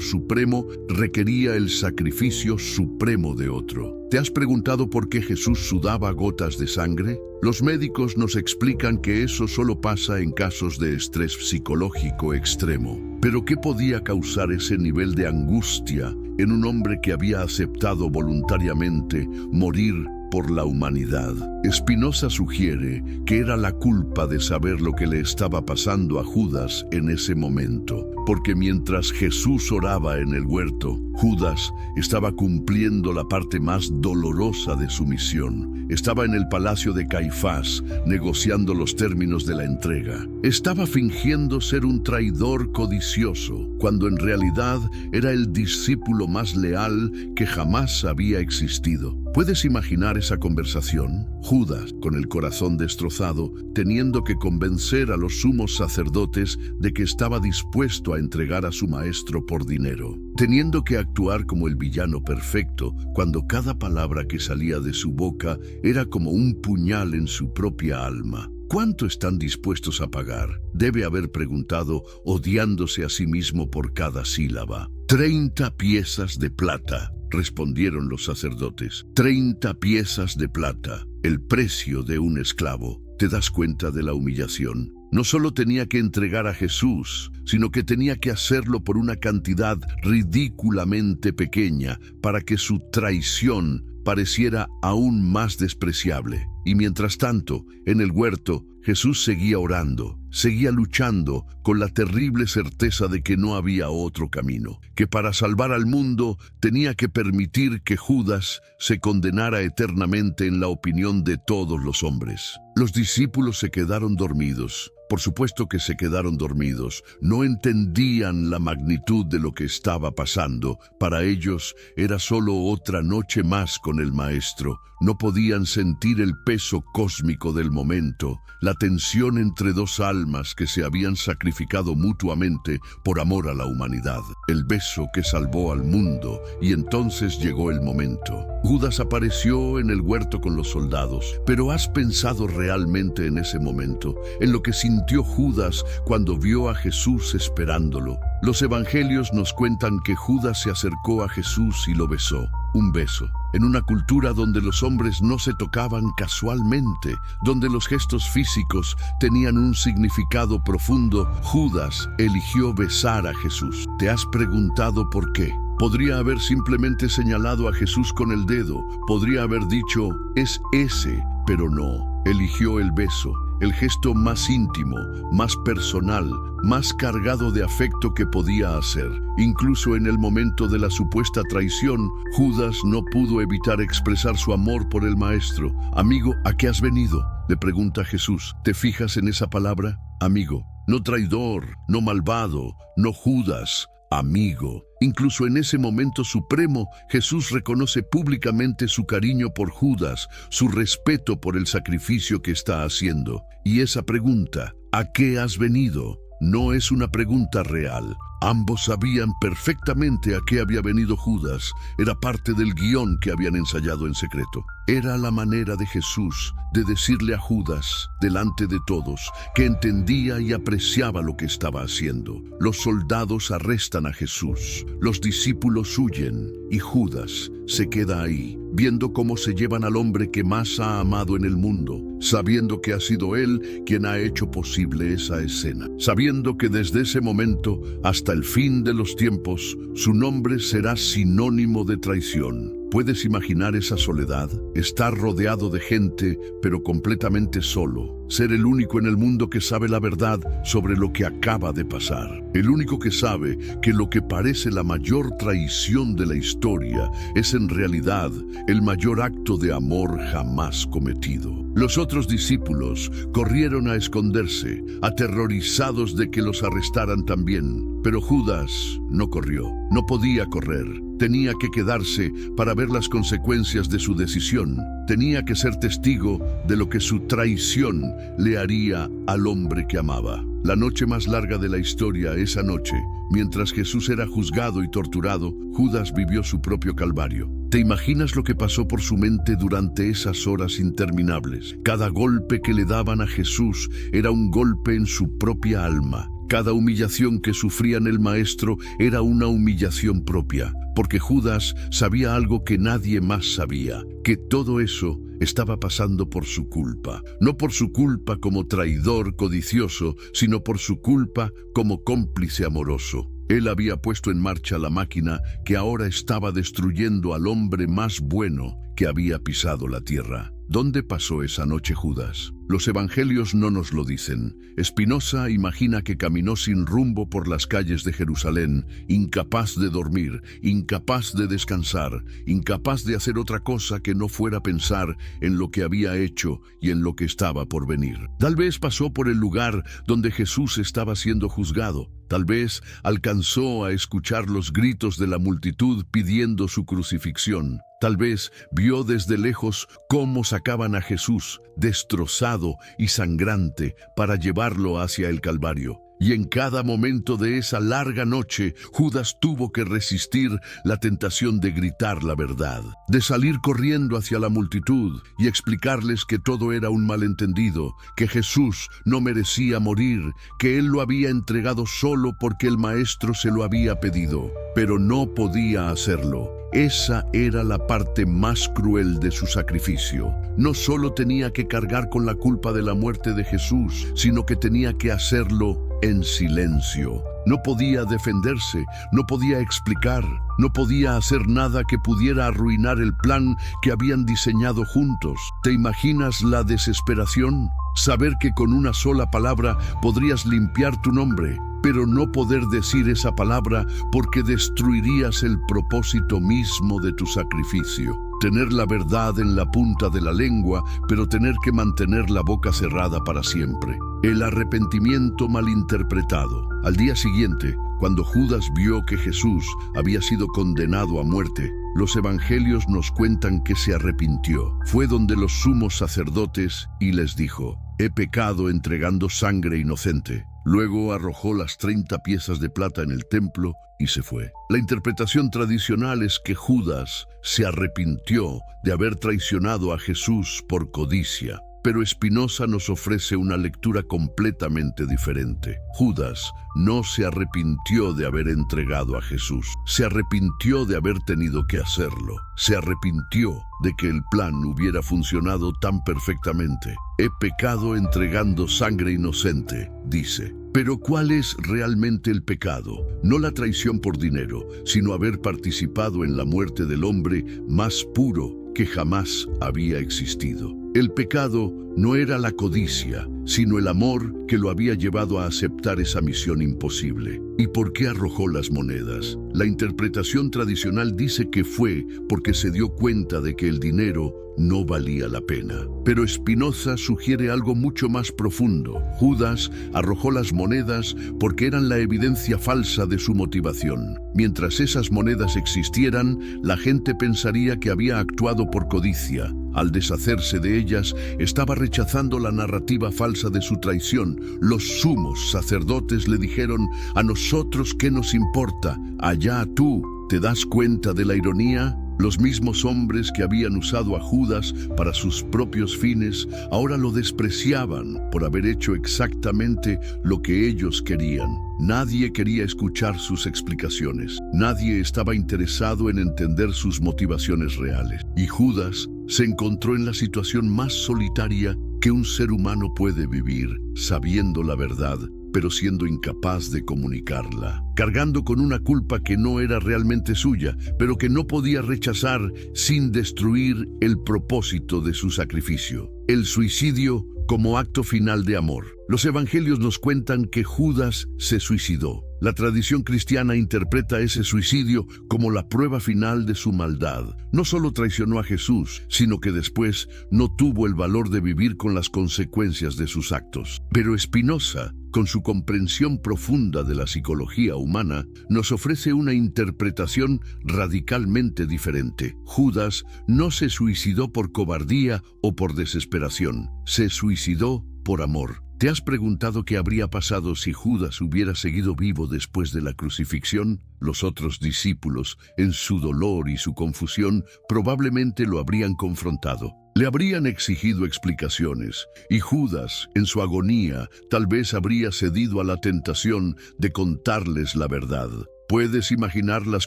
supremo requería el sacrificio supremo de otro. ¿Te has preguntado por qué Jesús sudaba gotas de sangre? Los médicos nos explican que eso solo pasa en casos de estrés psicológico extremo. ¿Pero qué podía causar ese nivel de angustia en un hombre que había aceptado voluntariamente morir por la humanidad? Spinoza sugiere que era la culpa de saber lo que le estaba pasando a Judas en ese momento, porque mientras Jesús oraba en el huerto, Judas estaba cumpliendo la parte más dolorosa de su misión. Estaba en el palacio de Caifás, negociando los términos de la entrega. Estaba fingiendo ser un traidor codicioso, cuando en realidad era el discípulo más leal que jamás había existido. ¿Puedes imaginar esa conversación? Judas, con el corazón destrozado, teniendo que convencer a los sumos sacerdotes de que estaba dispuesto a entregar a su maestro por dinero. Teniendo que actuar como el villano perfecto, cuando cada palabra que salía de su boca era como un puñal en su propia alma. ¿Cuánto están dispuestos a pagar? Debe haber preguntado, odiándose a sí mismo por cada sílaba. 30 piezas de plata, respondieron los sacerdotes. 30 piezas de plata, el precio de un esclavo. ¿Te das cuenta de la humillación? No solo tenía que entregar a Jesús, sino que tenía que hacerlo por una cantidad ridículamente pequeña para que su traición pareciera aún más despreciable. Y mientras tanto, en el huerto, Jesús seguía orando, seguía luchando con la terrible certeza de que no había otro camino, que para salvar al mundo tenía que permitir que Judas se condenara eternamente en la opinión de todos los hombres. Los discípulos se quedaron dormidos. Por supuesto que se quedaron dormidos. No entendían la magnitud de lo que estaba pasando. Para ellos era solo otra noche más con el Maestro. No podían sentir el peso cósmico del momento, la tensión entre dos almas que se habían sacrificado mutuamente por amor a la humanidad, el beso que salvó al mundo, y entonces llegó el momento. Judas apareció en el huerto con los soldados, pero ¿has pensado realmente en ese momento, en lo que sintió Judas cuando vio a Jesús esperándolo? Los evangelios nos cuentan que Judas se acercó a Jesús y lo besó. Un beso. En una cultura donde los hombres no se tocaban casualmente, donde los gestos físicos tenían un significado profundo, Judas eligió besar a Jesús. ¿Te has preguntado por qué? Podría haber simplemente señalado a Jesús con el dedo, podría haber dicho, es ese, pero no. Eligió el beso, el gesto más íntimo, más personal, más cargado de afecto que podía hacer. Incluso en el momento de la supuesta traición, Judas no pudo evitar expresar su amor por el Maestro. Amigo, ¿a qué has venido?, le pregunta Jesús. ¿Te fijas en esa palabra? Amigo. No traidor, no malvado, no Judas. Amigo. Incluso en ese momento supremo, Jesús reconoce públicamente su cariño por Judas, su respeto por el sacrificio que está haciendo. Y esa pregunta, ¿a qué has venido?, no es una pregunta real. Ambos sabían perfectamente a qué había venido Judas. Era parte del guión que habían ensayado en secreto. Era la manera de Jesús de decirle a Judas, delante de todos, que entendía y apreciaba lo que estaba haciendo. Los soldados arrestan a Jesús, los discípulos huyen y Judas se queda ahí, viendo cómo se llevan al hombre que más ha amado en el mundo, sabiendo que ha sido él quien ha hecho posible esa escena, sabiendo que desde ese momento hasta el fin de los tiempos, su nombre será sinónimo de traición. ¿Puedes imaginar esa soledad? Estar rodeado de gente, pero completamente solo. Ser el único en el mundo que sabe la verdad sobre lo que acaba de pasar. El único que sabe que lo que parece la mayor traición de la historia es en realidad el mayor acto de amor jamás cometido. Los otros discípulos corrieron a esconderse, aterrorizados de que los arrestaran también. Pero Judas no corrió, no podía correr. Tenía que quedarse para ver las consecuencias de su decisión. Tenía que ser testigo de lo que su traición le haría al hombre que amaba. La noche más larga de la historia, esa noche, mientras Jesús era juzgado y torturado, Judas vivió su propio calvario. ¿Te imaginas lo que pasó por su mente durante esas horas interminables? Cada golpe que le daban a Jesús era un golpe en su propia alma. Cada humillación que sufrían el maestro era una humillación propia, porque Judas sabía algo que nadie más sabía, que todo eso estaba pasando por su culpa. No por su culpa como traidor codicioso, sino por su culpa como cómplice amoroso. Él había puesto en marcha la máquina que ahora estaba destruyendo al hombre más bueno que había pisado la tierra. ¿Dónde pasó esa noche Judas? Los evangelios no nos lo dicen. Spinoza imagina que caminó sin rumbo por las calles de Jerusalén, incapaz de dormir, incapaz de descansar, incapaz de hacer otra cosa que no fuera pensar en lo que había hecho y en lo que estaba por venir. Tal vez pasó por el lugar donde Jesús estaba siendo juzgado. Tal vez alcanzó a escuchar los gritos de la multitud pidiendo su crucifixión. Tal vez vio desde lejos cómo sacaban a Jesús, destrozado y sangrante, para llevarlo hacia el Calvario. Y en cada momento de esa larga noche, Judas tuvo que resistir la tentación de gritar la verdad, de salir corriendo hacia la multitud y explicarles que todo era un malentendido, que Jesús no merecía morir, que él lo había entregado solo porque el maestro se lo había pedido, pero no podía hacerlo. Esa era la parte más cruel de su sacrificio. No solo tenía que cargar con la culpa de la muerte de Jesús, sino que tenía que hacerlo en silencio. No podía defenderse, no podía explicar, no podía hacer nada que pudiera arruinar el plan que habían diseñado juntos. ¿Te imaginas la desesperación? Saber que con una sola palabra podrías limpiar tu nombre, pero no poder decir esa palabra porque destruirías el propósito mismo de tu sacrificio. Tener la verdad en la punta de la lengua, pero tener que mantener la boca cerrada para siempre. El arrepentimiento malinterpretado. Al día siguiente, cuando Judas vio que Jesús había sido condenado a muerte, los evangelios nos cuentan que se arrepintió. Fue donde los sumos sacerdotes y les dijo: «He pecado entregando sangre inocente». Luego arrojó las 30 piezas de plata en el templo y se fue. La interpretación tradicional es que Judas se arrepintió de haber traicionado a Jesús por codicia. Pero Spinoza nos ofrece una lectura completamente diferente. Judas no se arrepintió de haber entregado a Jesús. Se arrepintió de haber tenido que hacerlo. Se arrepintió de que el plan hubiera funcionado tan perfectamente. He pecado entregando sangre inocente, dice. Pero ¿cuál es realmente el pecado? No la traición por dinero, sino haber participado en la muerte del hombre más puro que jamás había existido. El pecado no era la codicia, sino el amor que lo había llevado a aceptar esa misión imposible. ¿Y por qué arrojó las monedas? La interpretación tradicional dice que fue porque se dio cuenta de que el dinero no valía la pena. Pero Spinoza sugiere algo mucho más profundo. Judas arrojó las monedas porque eran la evidencia falsa de su motivación. Mientras esas monedas existieran, la gente pensaría que había actuado por codicia. Al deshacerse de ellas, estaba rechazando la narrativa falsa de su traición. Los sumos sacerdotes le dijeron: «¿A nosotros qué nos importa? Allá tú». ¿Te das cuenta de la ironía? Los mismos hombres que habían usado a Judas para sus propios fines, ahora lo despreciaban por haber hecho exactamente lo que ellos querían. Nadie quería escuchar sus explicaciones. Nadie estaba interesado en entender sus motivaciones reales. Y Judas se encontró en la situación más solitaria que un ser humano puede vivir, sabiendo la verdad, pero siendo incapaz de comunicarla, cargando con una culpa que no era realmente suya, pero que no podía rechazar sin destruir el propósito de su sacrificio: el suicidio como acto final de amor. Los evangelios nos cuentan que Judas se suicidó. La tradición cristiana interpreta ese suicidio como la prueba final de su maldad. No solo traicionó a Jesús, sino que después no tuvo el valor de vivir con las consecuencias de sus actos. Pero Spinoza, con su comprensión profunda de la psicología humana, nos ofrece una interpretación radicalmente diferente. Judas no se suicidó por cobardía o por desesperación, se suicidó por amor. ¿Te has preguntado qué habría pasado si Judas hubiera seguido vivo después de la crucifixión? Los otros discípulos, en su dolor y su confusión, probablemente lo habrían confrontado. Le habrían exigido explicaciones, y Judas, en su agonía, tal vez habría cedido a la tentación de contarles la verdad. ¿Puedes imaginar las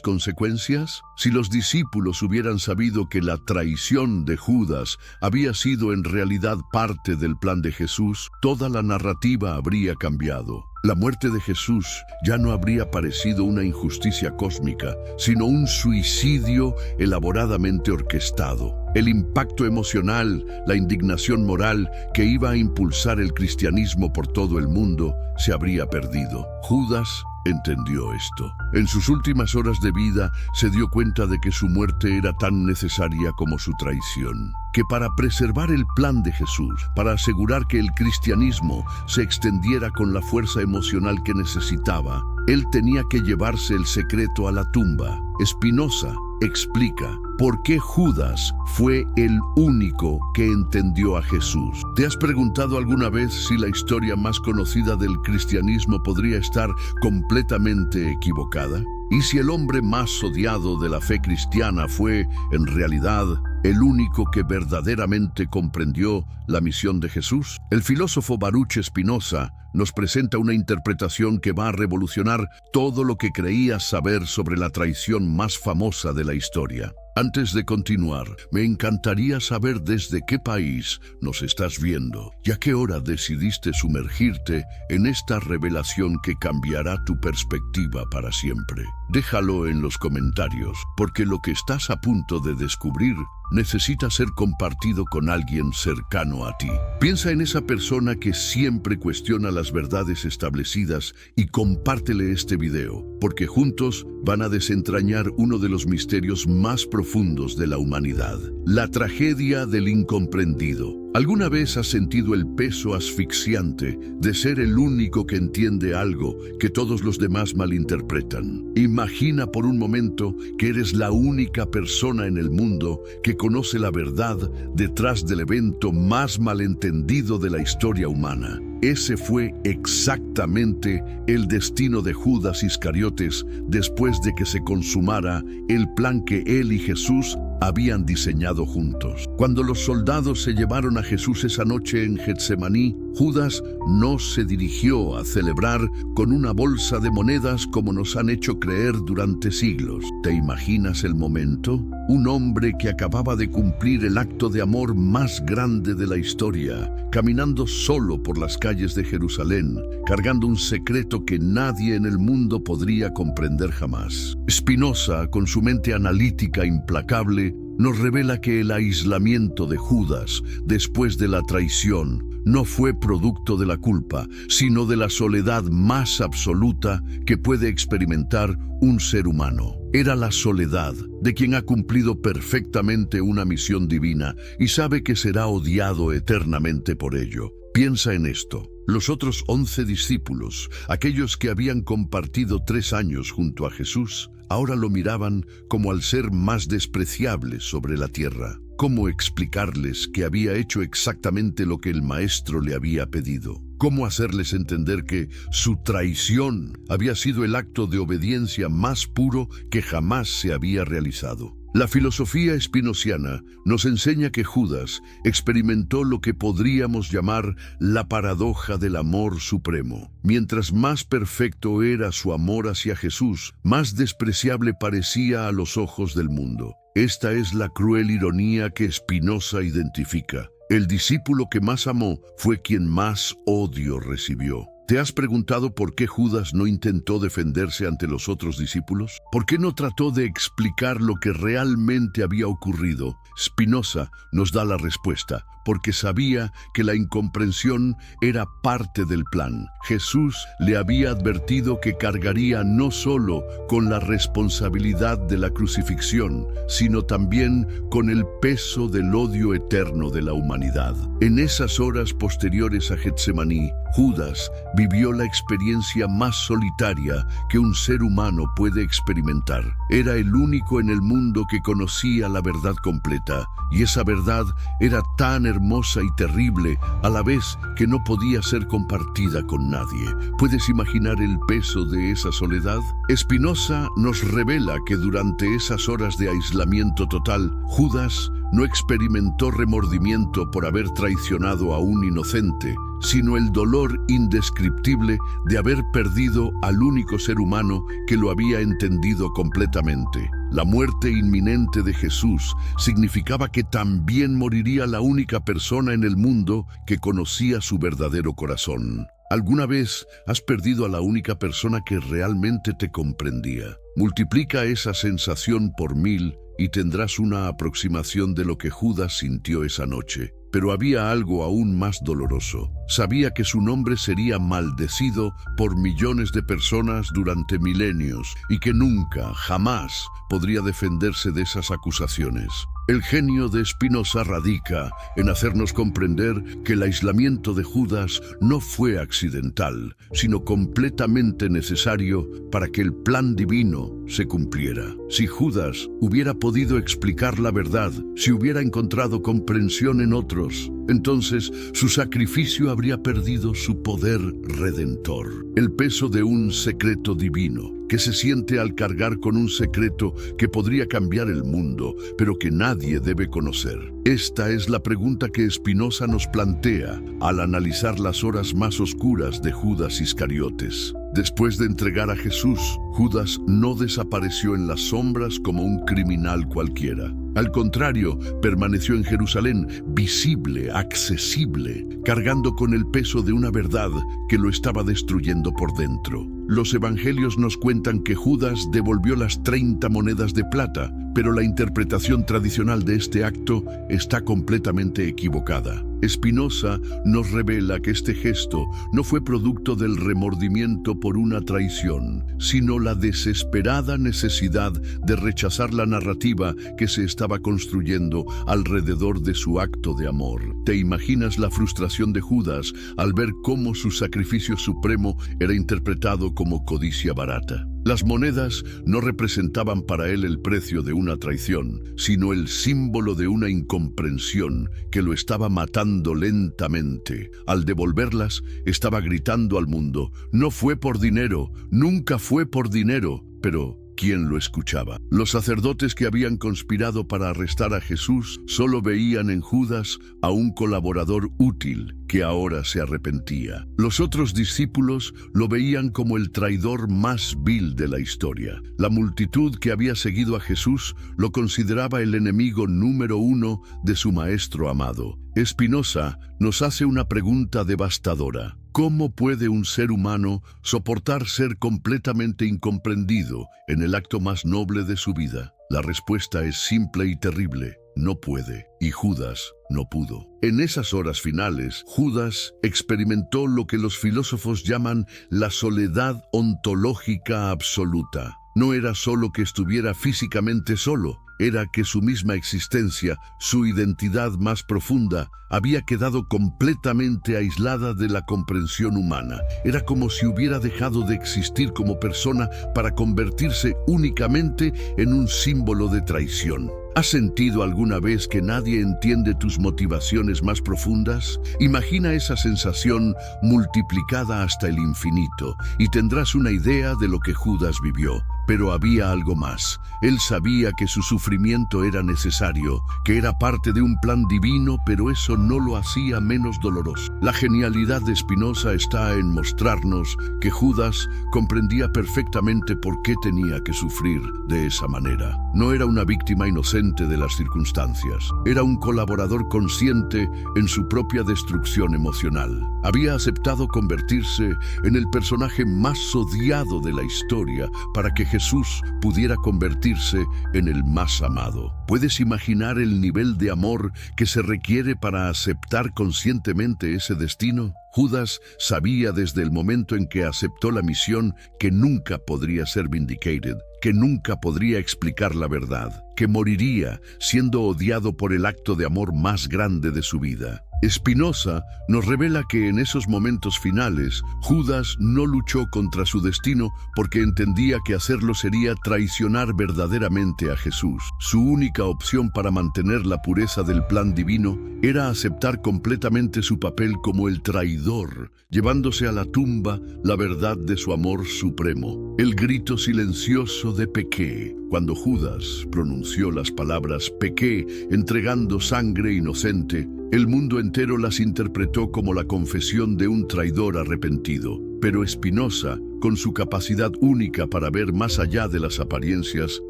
consecuencias? Si los discípulos hubieran sabido que la traición de Judas había sido en realidad parte del plan de Jesús, toda la narrativa habría cambiado. La muerte de Jesús ya no habría parecido una injusticia cósmica, sino un suicidio elaboradamente orquestado. El impacto emocional, la indignación moral que iba a impulsar el cristianismo por todo el mundo se habría perdido. Judas entendió esto. En sus últimas horas de vida se dio cuenta de que su muerte era tan necesaria como su traición, que para preservar el plan de Jesús, para asegurar que el cristianismo se extendiera con la fuerza emocional que necesitaba, él tenía que llevarse el secreto a la tumba. Spinoza explica por qué Judas fue el único que entendió a Jesús. ¿Te has preguntado alguna vez si la historia más conocida del cristianismo podría estar completamente equivocada? ¿Y si el hombre más odiado de la fe cristiana fue, en realidad, el único que verdaderamente comprendió la misión de Jesús? El filósofo Baruch Spinoza nos presenta una interpretación que va a revolucionar todo lo que creías saber sobre la traición más famosa de la historia. Antes de continuar, me encantaría saber desde qué país nos estás viendo y a qué hora decidiste sumergirte en esta revelación que cambiará tu perspectiva para siempre. Déjalo en los comentarios, porque lo que estás a punto de descubrir necesita ser compartido con alguien cercano a ti. Piensa en esa persona que siempre cuestiona las verdades establecidas y compártele este video, porque juntos van a desentrañar uno de los misterios más profundos de la humanidad: la tragedia del incomprendido. ¿Alguna vez has sentido el peso asfixiante de ser el único que entiende algo que todos los demás malinterpretan? Imagina por un momento que eres la única persona en el mundo que conoce la verdad detrás del evento más malentendido de la historia humana. Ese fue exactamente el destino de Judas Iscariotes después de que se consumara el plan que él y Jesús habían diseñado juntos. Cuando los soldados se llevaron a Jesús esa noche en Getsemaní, Judas no se dirigió a celebrar con una bolsa de monedas como nos han hecho creer durante siglos. ¿Te imaginas el momento? Un hombre que acababa de cumplir el acto de amor más grande de la historia, caminando solo por las calles de Jerusalén, cargando un secreto que nadie en el mundo podría comprender jamás. Spinoza, con su mente analítica implacable, nos revela que el aislamiento de Judas después de la traición no fue producto de la culpa, sino de la soledad más absoluta que puede experimentar un ser humano. Era la soledad de quien ha cumplido perfectamente una misión divina y sabe que será odiado eternamente por ello. Piensa en esto. Los otros 11 discípulos, aquellos que habían compartido 3 años junto a Jesús, ahora lo miraban como al ser más despreciable sobre la tierra. cómo explicarles que había hecho exactamente lo que el maestro le había pedido. Cómo hacerles entender que su traición había sido el acto de obediencia más puro que jamás se había realizado. La filosofía espinosiana nos enseña que Judas experimentó lo que podríamos llamar la paradoja del amor supremo. Mientras más perfecto era su amor hacia Jesús, más despreciable parecía a los ojos del mundo. Esta es la cruel ironía que Spinoza identifica. El discípulo que más amó fue quien más odio recibió. ¿Te has preguntado por qué Judas no intentó defenderse ante los otros discípulos? ¿Por qué no trató de explicar lo que realmente había ocurrido? Spinoza nos da la respuesta, porque sabía que la incomprensión era parte del plan. Jesús le había advertido que cargaría no solo con la responsabilidad de la crucifixión, sino también con el peso del odio eterno de la humanidad. En esas horas posteriores a Getsemaní, Judas vivió la experiencia más solitaria que un ser humano puede experimentar. Era el único en el mundo que conocía la verdad completa, y esa verdad era tan hermosa y terrible a la vez que no podía ser compartida con nadie. ¿Puedes imaginar el peso de esa soledad? Spinoza nos revela que durante esas horas de aislamiento total, Judas no experimentó remordimiento por haber traicionado a un inocente, sino el dolor indescriptible de haber perdido al único ser humano que lo había entendido completamente. La muerte inminente de Jesús significaba que también moriría la única persona en el mundo que conocía su verdadero corazón. ¿Alguna vez has perdido a la única persona que realmente te comprendía? Multiplica esa sensación por 1000 y tendrás una aproximación de lo que Judas sintió esa noche. Pero había algo aún más doloroso. Sabía que su nombre sería maldecido por millones de personas durante milenios y que nunca, jamás, podría defenderse de esas acusaciones. El genio de Spinoza radica en hacernos comprender que el aislamiento de Judas no fue accidental, sino completamente necesario para que el plan divino se cumpliera. Si Judas hubiera podido explicar la verdad, si hubiera encontrado comprensión en otros, entonces su sacrificio habría perdido su poder redentor. El peso de un secreto divino, que se siente al cargar con un secreto que podría cambiar el mundo, pero que nadie debe conocer. Esta es la pregunta que Spinoza nos plantea al analizar las horas más oscuras de Judas Iscariotes. Después de entregar a Jesús, Judas no desapareció en las sombras como un criminal cualquiera. Al contrario, permaneció en Jerusalén, visible, accesible, cargando con el peso de una verdad que lo estaba destruyendo por dentro. Los evangelios nos cuentan que Judas devolvió las 30 monedas de plata, pero la interpretación tradicional de este acto está completamente equivocada. Spinoza nos revela que este gesto no fue producto del remordimiento por una traición, sino la desesperada necesidad de rechazar la narrativa que se estaba construyendo alrededor de su acto de amor. ¿Te imaginas la frustración de Judas al ver cómo su sacrificio supremo era interpretado como codicia barata? Las monedas no representaban para él el precio de una traición, sino el símbolo de una incomprensión que lo estaba matando lentamente. Al devolverlas, estaba gritando al mundo: no fue por dinero, nunca fue por dinero. Pero ¿quién lo escuchaba? Los sacerdotes que habían conspirado para arrestar a Jesús solo veían en Judas a un colaborador útil que ahora se arrepentía. Los otros discípulos lo veían como el traidor más vil de la historia. La multitud que había seguido a Jesús lo consideraba el enemigo número 1 de su maestro amado. Spinoza nos hace una pregunta devastadora. ¿Cómo puede un ser humano soportar ser completamente incomprendido en el acto más noble de su vida? La respuesta es simple y terrible: no puede. Y Judas no pudo. En esas horas finales, Judas experimentó lo que los filósofos llaman la soledad ontológica absoluta. No era solo que estuviera físicamente solo, era que su misma existencia, su identidad más profunda, había quedado completamente aislada de la comprensión humana. Era como si hubiera dejado de existir como persona para convertirse únicamente en un símbolo de traición. ¿Has sentido alguna vez que nadie entiende tus motivaciones más profundas? Imagina esa sensación multiplicada hasta el infinito y tendrás una idea de lo que Judas vivió. Pero había algo más. Él sabía que su sufrimiento era necesario, que era parte de un plan divino, pero eso no lo hacía menos doloroso. La genialidad de Spinoza está en mostrarnos que Judas comprendía perfectamente por qué tenía que sufrir de esa manera. No era una víctima inocente de las circunstancias. Era un colaborador consciente en su propia destrucción emocional. Había aceptado convertirse en el personaje más odiado de la historia para que Jesús pudiera convertirse en el más amado. ¿Puedes imaginar el nivel de amor que se requiere para aceptar conscientemente ese destino? Judas sabía desde el momento en que aceptó la misión que nunca podría ser vindicated, que nunca podría explicar la verdad, que moriría siendo odiado por el acto de amor más grande de su vida. Spinoza nos revela que en esos momentos finales, Judas no luchó contra su destino porque entendía que hacerlo sería traicionar verdaderamente a Jesús. Su única opción para mantener la pureza del plan divino era aceptar completamente su papel como el traidor, llevándose a la tumba la verdad de su amor supremo. El grito silencioso de pequé. Cuando Judas pronunció las palabras pequé, entregando sangre inocente, el mundo entero las interpretó como la confesión de un traidor arrepentido. Pero Spinoza, con su capacidad única para ver más allá de las apariencias,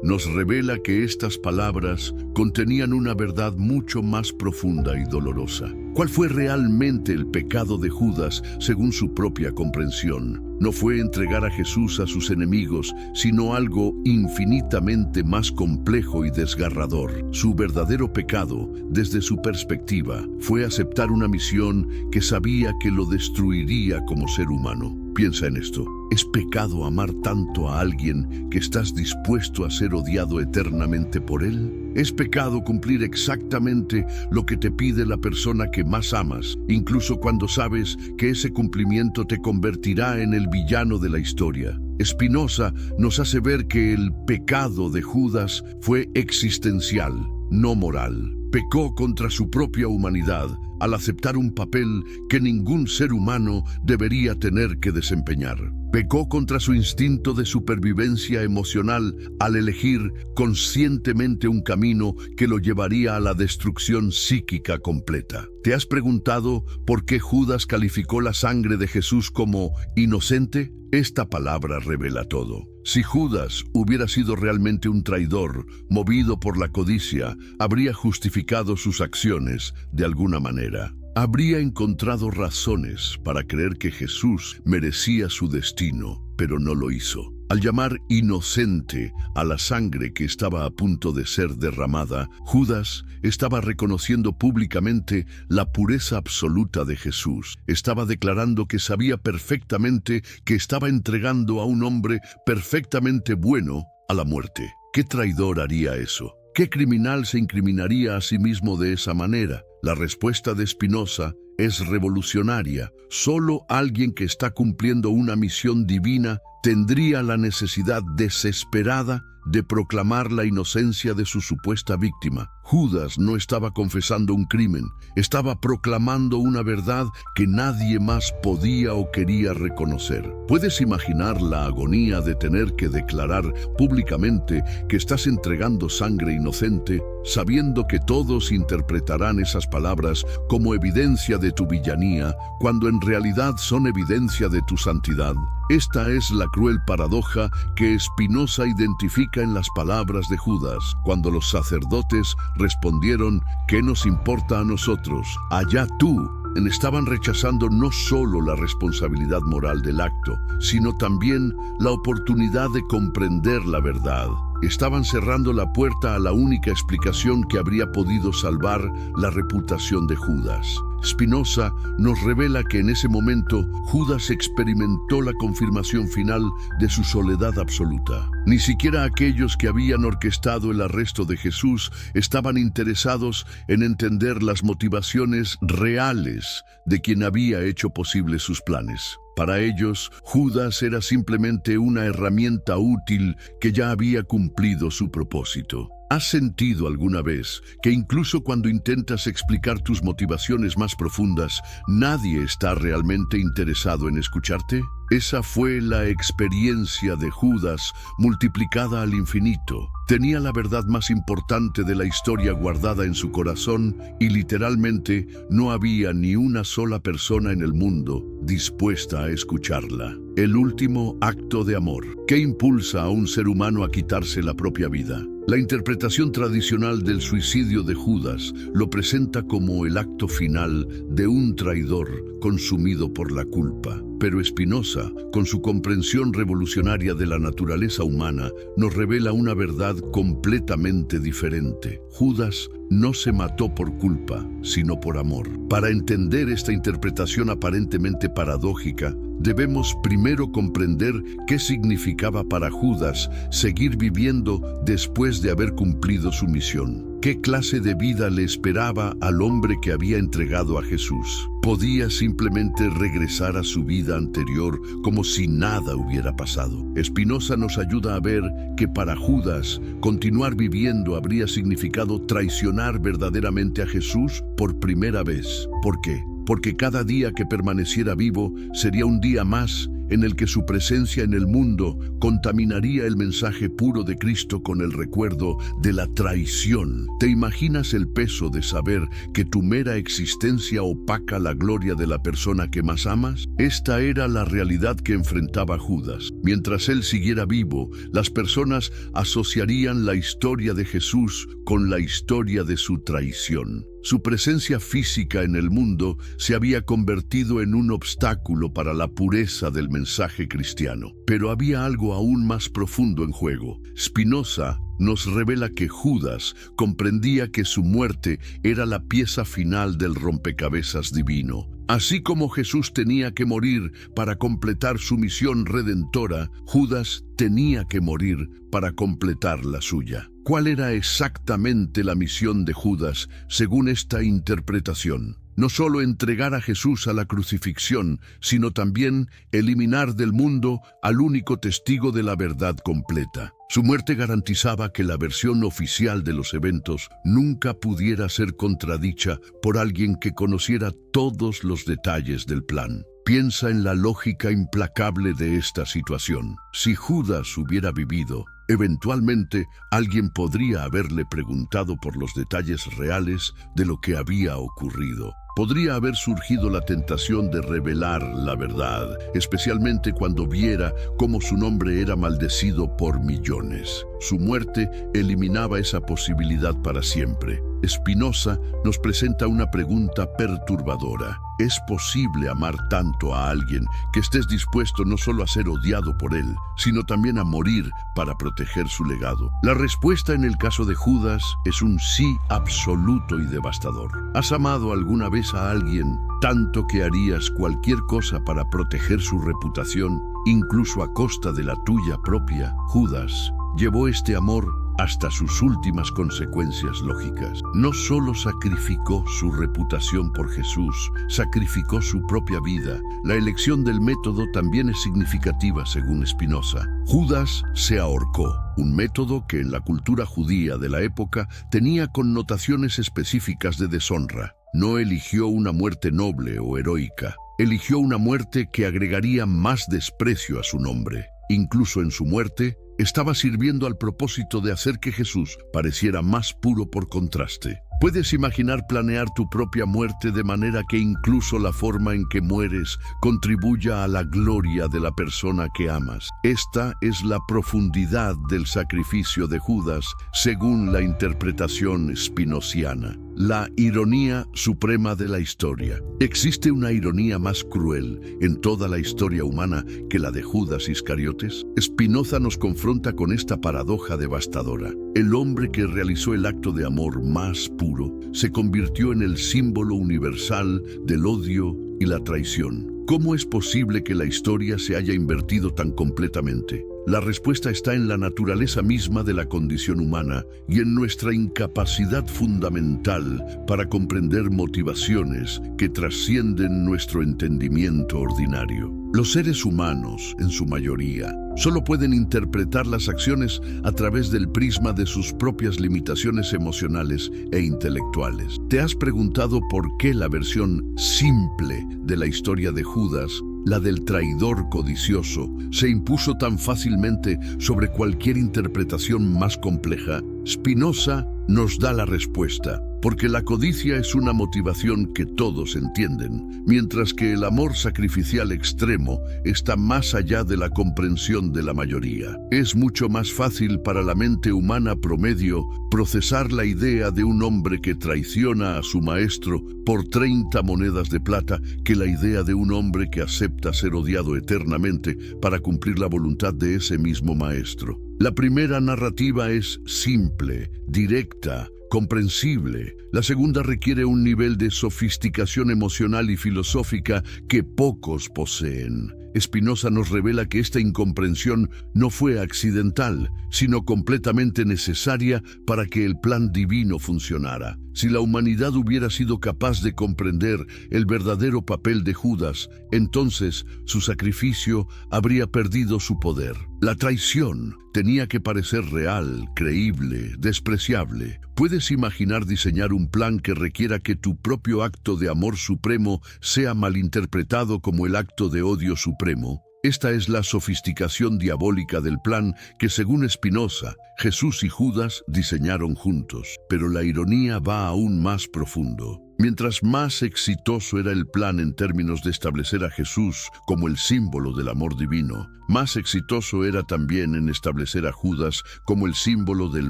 nos revela que estas palabras contenían una verdad mucho más profunda y dolorosa. ¿Cuál fue realmente el pecado de Judas según su propia comprensión? No fue entregar a Jesús a sus enemigos, sino algo infinitamente más complejo y desgarrador. Su verdadero pecado, desde su perspectiva, fue aceptar una misión que sabía que lo destruiría como ser humano. Piensa en esto. ¿Es pecado amar tanto a alguien que estás dispuesto a ser odiado eternamente por él? ¿Es pecado cumplir exactamente lo que te pide la persona que más amas, incluso cuando sabes que ese cumplimiento te convertirá en el villano de la historia? Spinoza nos hace ver que el pecado de Judas fue existencial, no moral. Pecó contra su propia humanidad al aceptar un papel que ningún ser humano debería tener que desempeñar. Pecó contra su instinto de supervivencia emocional al elegir conscientemente un camino que lo llevaría a la destrucción psíquica completa. ¿Te has preguntado por qué Judas calificó la sangre de Jesús como inocente? Esta palabra revela todo. Si Judas hubiera sido realmente un traidor, movido por la codicia, habría justificado sus acciones de alguna manera. Habría encontrado razones para creer que Jesús merecía su destino, pero no lo hizo. Al llamar inocente a la sangre que estaba a punto de ser derramada, Judas estaba reconociendo públicamente la pureza absoluta de Jesús. Estaba declarando que sabía perfectamente que estaba entregando a un hombre perfectamente bueno a la muerte. ¿Qué traidor haría eso? ¿Qué criminal se incriminaría a sí mismo de esa manera? La respuesta de Spinoza es revolucionaria. Solo alguien que está cumpliendo una misión divina tendría la necesidad desesperada de proclamar la inocencia de su supuesta víctima. Judas no estaba confesando un crimen, estaba proclamando una verdad que nadie más podía o quería reconocer. ¿Puedes imaginar la agonía de tener que declarar públicamente que estás entregando sangre inocente, sabiendo que todos interpretarán esas palabras como evidencia de tu villanía, cuando en realidad son evidencia de tu santidad? Esta es la cruel paradoja que Spinoza identifica en las palabras de Judas, cuando los sacerdotes respondieron: ¿qué nos importa a nosotros? Allá tú. Estaban rechazando no solo la responsabilidad moral del acto, sino también la oportunidad de comprender la verdad. Estaban cerrando la puerta a la única explicación que habría podido salvar la reputación de Judas. Spinoza nos revela que en ese momento Judas experimentó la confirmación final de su soledad absoluta. Ni siquiera aquellos que habían orquestado el arresto de Jesús estaban interesados en entender las motivaciones reales de quien había hecho posible sus planes. Para ellos, Judas era simplemente una herramienta útil que ya había cumplido su propósito. ¿Has sentido alguna vez que incluso cuando intentas explicar tus motivaciones más profundas, nadie está realmente interesado en escucharte? Esa fue la experiencia de Judas multiplicada al infinito. Tenía la verdad más importante de la historia guardada en su corazón y literalmente no había ni una sola persona en el mundo dispuesta a escucharla. El último acto de amor. ¿Qué impulsa a un ser humano a quitarse la propia vida? La interpretación tradicional del suicidio de Judas lo presenta como el acto final de un traidor consumido por la culpa. Pero Spinoza, con su comprensión revolucionaria de la naturaleza humana, nos revela una verdad completamente diferente. Judas no se mató por culpa, sino por amor. Para entender esta interpretación aparentemente paradójica, debemos primero comprender qué significaba para Judas seguir viviendo después de haber cumplido su misión. ¿Qué clase de vida le esperaba al hombre que había entregado a Jesús? Podía simplemente regresar a su vida anterior como si nada hubiera pasado. Spinoza nos ayuda a ver que para Judas, continuar viviendo habría significado traicionar verdaderamente a Jesús por primera vez. ¿Por qué? Porque cada día que permaneciera vivo sería un día más en el que su presencia en el mundo contaminaría el mensaje puro de Cristo con el recuerdo de la traición. ¿Te imaginas el peso de saber que tu mera existencia opaca la gloria de la persona que más amas? Esta era la realidad que enfrentaba Judas. Mientras él siguiera vivo, las personas asociarían la historia de Jesús con la historia de su traición. Su presencia física en el mundo se había convertido en un obstáculo para la pureza del mensaje cristiano. Pero había algo aún más profundo en juego. Spinoza nos revela que Judas comprendía que su muerte era la pieza final del rompecabezas divino. Así como Jesús tenía que morir para completar su misión redentora, Judas tenía que morir para completar la suya. ¿Cuál era exactamente la misión de Judas según esta interpretación? No solo entregar a Jesús a la crucifixión, sino también eliminar del mundo al único testigo de la verdad completa. Su muerte garantizaba que la versión oficial de los eventos nunca pudiera ser contradicha por alguien que conociera todos los detalles del plan. Piensa en la lógica implacable de esta situación. Si Judas hubiera vivido, eventualmente alguien podría haberle preguntado por los detalles reales de lo que había ocurrido. Podría haber surgido la tentación de revelar la verdad, especialmente cuando viera cómo su nombre era maldecido por millones. Su muerte eliminaba esa posibilidad para siempre. Spinoza nos presenta una pregunta perturbadora. ¿Es posible amar tanto a alguien que estés dispuesto no solo a ser odiado por él, sino también a morir para proteger su legado? La respuesta en el caso de Judas es un sí absoluto y devastador. ¿Has amado alguna vez a alguien tanto que harías cualquier cosa para proteger su reputación, incluso a costa de la tuya propia? Judas llevó este amor hasta sus últimas consecuencias lógicas. No solo sacrificó su reputación por Jesús, sacrificó su propia vida. La elección del método también es significativa según Spinoza. Judas se ahorcó, un método que en la cultura judía de la época tenía connotaciones específicas de deshonra. No eligió una muerte noble o heroica, eligió una muerte que agregaría más desprecio a su nombre. Incluso en su muerte, estaba sirviendo al propósito de hacer que Jesús pareciera más puro por contraste. ¿Puedes imaginar planear tu propia muerte de manera que incluso la forma en que mueres contribuya a la gloria de la persona que amas? Esta es la profundidad del sacrificio de Judas según la interpretación spinoziana. La ironía suprema de la historia. ¿Existe una ironía más cruel en toda la historia humana que la de Judas Iscariotes? Spinoza nos confronta con esta paradoja devastadora. El hombre que realizó el acto de amor más puro se convirtió en el símbolo universal del odio y la traición. ¿Cómo es posible que la historia se haya invertido tan completamente? La respuesta está en la naturaleza misma de la condición humana y en nuestra incapacidad fundamental para comprender motivaciones que trascienden nuestro entendimiento ordinario. Los seres humanos, en su mayoría, solo pueden interpretar las acciones a través del prisma de sus propias limitaciones emocionales e intelectuales. ¿Te has preguntado por qué la versión simple de la historia de Judas, la del traidor codicioso, se impuso tan fácilmente sobre cualquier interpretación más compleja? Spinoza nos da la respuesta, porque la codicia es una motivación que todos entienden, mientras que el amor sacrificial extremo está más allá de la comprensión de la mayoría. Es mucho más fácil para la mente humana promedio procesar la idea de un hombre que traiciona a su maestro por 30 monedas de plata que la idea de un hombre que acepta ser odiado eternamente para cumplir la voluntad de ese mismo maestro. La primera narrativa es simple, directa, comprensible. La segunda requiere un nivel de sofisticación emocional y filosófica que pocos poseen. Spinoza nos revela que esta incomprensión no fue accidental, sino completamente necesaria para que el plan divino funcionara. Si la humanidad hubiera sido capaz de comprender el verdadero papel de Judas, entonces su sacrificio habría perdido su poder. La traición tenía que parecer real, creíble, despreciable. ¿Puedes imaginar diseñar un plan que requiera que tu propio acto de amor supremo sea malinterpretado como el acto de odio supremo? Esta es la sofisticación diabólica del plan que, según Spinoza, Jesús y Judas diseñaron juntos. Pero la ironía va aún más profundo. Mientras más exitoso era el plan en términos de establecer a Jesús como el símbolo del amor divino, más exitoso era también en establecer a Judas como el símbolo del